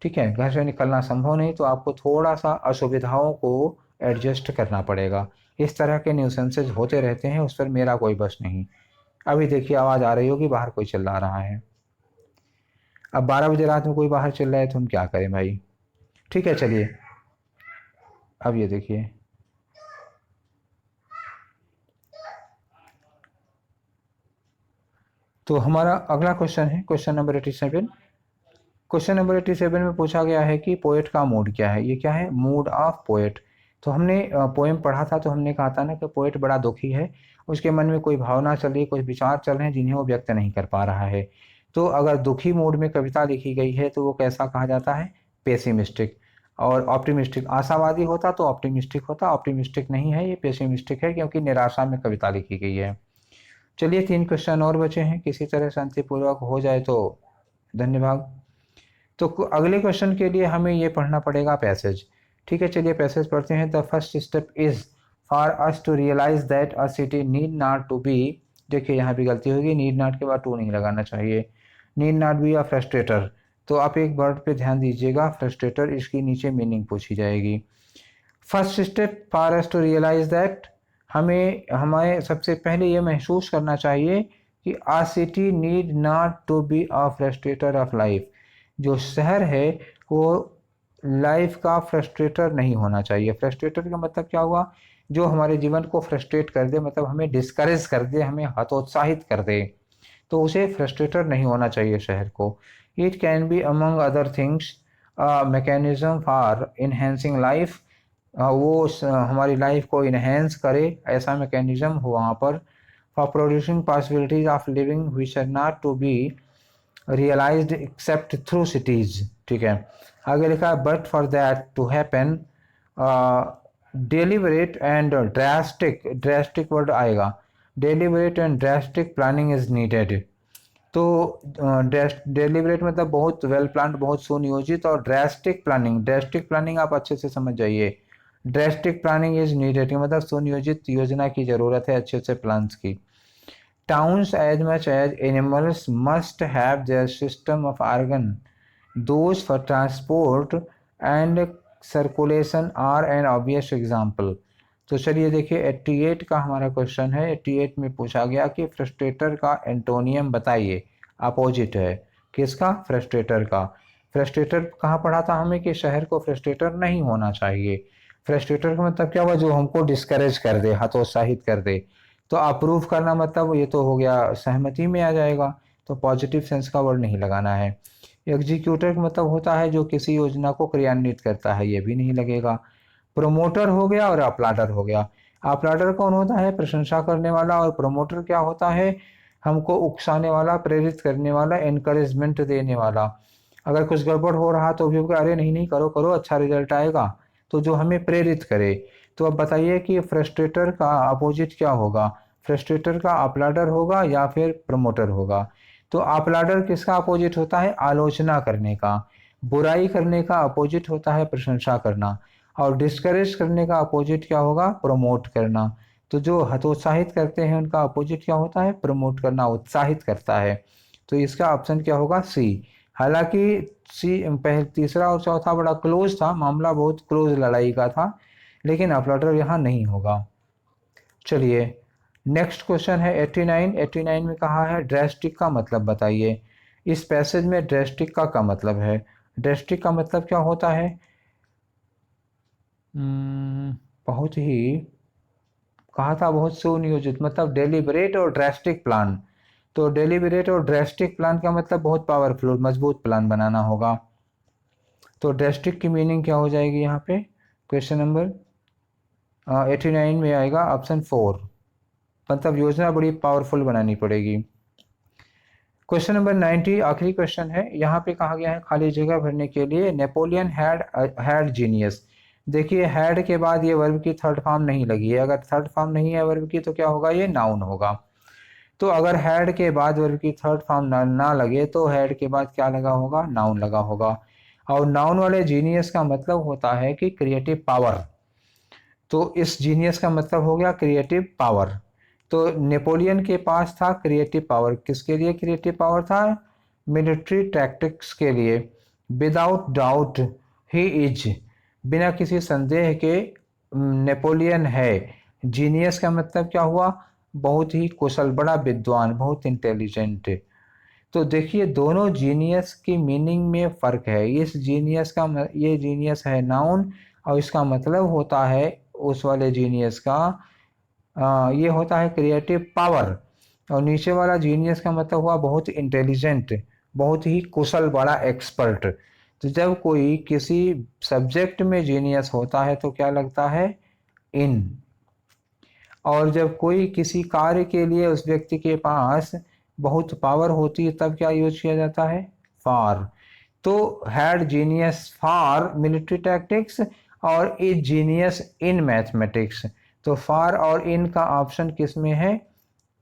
ठीक है, घर से निकलना संभव नहीं तो आपको थोड़ा सा असुविधाओं को एडजस्ट करना पड़ेगा। इस तरह के न्यूसेंसेस होते रहते हैं, उस पर मेरा कोई बस नहीं। अभी देखिए आवाज़ आ रही होगी, बाहर कोई चिल्ला रहा है। अब 12 बजे रात में कोई बाहर चिल्ला रहा है तो हम क्या करें भाई। ठीक है चलिए, अब ये देखिए, तो हमारा अगला क्वेश्चन है क्वेश्चन नंबर 87। क्वेश्चन नंबर 87 में पूछा गया है कि पोएट का मूड क्या है। ये क्या है, मूड ऑफ पोएट। तो हमने पोएम पढ़ा था तो हमने कहा था ना कि पोएट बड़ा दुखी है, उसके मन में कोई भावना चल रही, कुछ विचार चल रहे हैं जिन्हें वो व्यक्त नहीं कर पा रहा है। तो अगर दुखी मूड में कविता लिखी गई है तो वो कैसा कहा जाता है, पेसिमिस्टिक। और ऑप्टिमिस्टिक, आशावादी होता तो ऑप्टिमिस्टिक होता, ऑप्टिमिस्टिक नहीं है, ये पेसिमिस्टिक है क्योंकि निराशा में कविता लिखी गई है। चलिए 3 क्वेश्चन और बचे हैं, किसी तरह शांतिपूर्वक हो जाए तो धन्यवाद। तो अगले क्वेश्चन के लिए हमें ये पढ़ना पड़ेगा पैसेज। ठीक है चलिए पैसेज पढ़ते हैं। The first step is for us to realise that a city need not to be, देखिए यहाँ भी गलती होगी, नीड नॉट के बाद टू नहीं लगाना चाहिए, नीड नॉट बी अ फ्रस्ट्रेटर। तो आप एक वर्ड पे ध्यान दीजिएगा, फ्रस्ट्रेटर, इसकी नीचे मीनिंग पूछी जाएगी। First step for us to realise that, हमें सबसे पहले ये महसूस करना चाहिए कि a city need not to be a frustrator of life. जो शहर है वो लाइफ का फ्रस्ट्रेटर नहीं होना चाहिए। फ्रस्ट्रेटर का मतलब क्या हुआ, जो हमारे जीवन को फ्रस्ट्रेट कर दे, मतलब हमें डिस्करेज कर दे, हमें हतोत्साहित कर दे, तो उसे फ्रस्ट्रेटर नहीं होना चाहिए शहर को। It can be among other things mechanism for enhancing life, वो हमारी लाइफ को इन्हेंस करे, ऐसा मैकेनिज्म हो वहाँ पर। For producing possibilities of living which are not to be realised except through cities. ठीक है, आगे लिखा है but for that to happen deliberate and drastic, drastic word आएगा, deliberate and drastic planning is needed. तो डेलिबरेट मतलब बहुत well planned, बहुत सुनियोजित, और ड्रास्टिक प्लानिंग, ड्रास्टिक प्लानिंग आप अच्छे से समझ जाइए, ड्रास्टिक प्लानिंग इज नीडेड मतलब सुनियोजित योजना की जरूरत है, अच्छे से प्लान्स की। Towns as much as animals must have their system of organ, those for transport and circulation are an obvious example. तो चलिए देखिए 88 का हमारा क्वेश्चन है। 88 में पूछा गया कि फ्रस्ट्रेटर का एंटोनियम बताइए, अपोजिट है किसका, फ्रस्ट्रेटर का। फ्रस्ट्रेटर कहाँ पढ़ा था हमें कि शहर को फ्रस्ट्रेटर नहीं होना चाहिए। फ्रस्ट्रेटर का मतलब क्या हुआ, जो हमको डिस्करेज कर दे, हतोत्साहित कर दे। तो अप्रूव करना मतलब ये तो हो गया, सहमति में आ जाएगा, तो पॉजिटिव सेंस का वर्ड नहीं लगाना है। एग्जीक्यूटर का मतलब होता है जो किसी योजना को क्रियान्वित करता है, ये भी नहीं लगेगा। प्रोमोटर हो गया और अप्लाडर हो गया। अप्लाडर कौन होता है, प्रशंसा करने वाला, और प्रोमोटर क्या होता है, हमको उकसाने वाला, प्रेरित करने वाला, एनकरेजमेंट देने वाला। अगर कुछ गड़बड़ हो रहा तो भी होगा, अरे नहीं नहीं करो करो अच्छा रिजल्ट आएगा, तो जो हमें प्रेरित करे। तो अब बताइए कि फ्रस्ट्रेटर का अपोजिट क्या होगा, फ्रस्ट्रेटर का अप्लाडर होगा या फिर प्रमोटर होगा। तो अप्लाडर किसका अपोजिट होता है, आलोचना करने का। बुराई करने का अपोजिट होता है प्रशंसा करना। और डिस्करेज करने का अपोजिट क्या होगा, प्रमोट करना। तो जो हतोत्साहित करते हैं उनका अपोजिट क्या होता है, प्रमोट करना, उत्साहित करता है। तो इसका ऑप्शन क्या होगा, सी। हालांकि सी पहले, तीसरा और चौथा बड़ा क्लोज था, मामला बहुत क्लोज लड़ाई का था, लेकिन अपलॉटर यहाँ नहीं होगा। चलिए नेक्स्ट क्वेश्चन है 89। 89 में कहा है ड्रेस्टिक का मतलब बताइए। इस पैसेज में ड्रेस्टिक का मतलब है, ड्रेस्टिक का मतलब क्या होता है, बहुत ही कहा था, बहुत सुनियोजित, मतलब डेलिबरेट और ड्रेस्टिक प्लान। तो डेलिबरेट और ड्रेस्टिक प्लान का मतलब बहुत पावरफुल, मजबूत प्लान बनाना होगा। तो ड्रेस्टिक की मीनिंग क्या हो जाएगी यहाँ पे, क्वेश्चन नंबर 89 में आएगा ऑप्शन 4, मतलब योजना बड़ी पावरफुल बनानी पड़ेगी। क्वेश्चन नंबर 90 आखिरी क्वेश्चन है। यहाँ पे कहा गया है खाली जगह भरने के लिए नेपोलियन हैड जीनियस। देखिए हैड के बाद ये वर्ब की थर्ड फॉर्म नहीं लगी है, अगर थर्ड फॉर्म नहीं है वर्ब की तो क्या होगा, ये नाउन होगा। तो अगर हैड के बाद वर्ब की थर्ड फॉर्म ना लगे तो हैड के बाद क्या लगा होगा, नाउन लगा होगा। और नाउन वाले जीनियस का मतलब होता है कि क्रिएटिव पावर। तो इस जीनियस का मतलब हो गया क्रिएटिव पावर। तो नेपोलियन के पास था क्रिएटिव पावर, किसके लिए क्रिएटिव पावर था, मिलिट्री टैक्टिक्स के लिए। विदाउट डाउट ही इज, बिना किसी संदेह के नेपोलियन है। जीनियस का मतलब क्या हुआ? बहुत ही कुशल, बड़ा विद्वान, बहुत इंटेलिजेंट। तो देखिए दोनों जीनियस की मीनिंग में फ़र्क है। इस जीनियस का ये जीनियस है नाउन और इसका मतलब होता है उस वाले जीनियस का ये होता है क्रिएटिव पावर। और नीचे वाला जीनियस का मतलब हुआ बहुत इंटेलिजेंट, बहुत ही कुशल, बड़ा एक्सपर्ट। तो जब कोई किसी सब्जेक्ट में जीनियस होता है तो क्या लगता है? इन। और जब कोई किसी कार्य के लिए उस व्यक्ति के पास बहुत पावर होती है तब क्या यूज किया जाता है? फॉर। तो had genius for military tactics और इज जीनियस इन मैथमेटिक्स। तो फॉर और इन का ऑप्शन किस में है?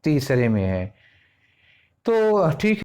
तीसरे में है। तो ठीक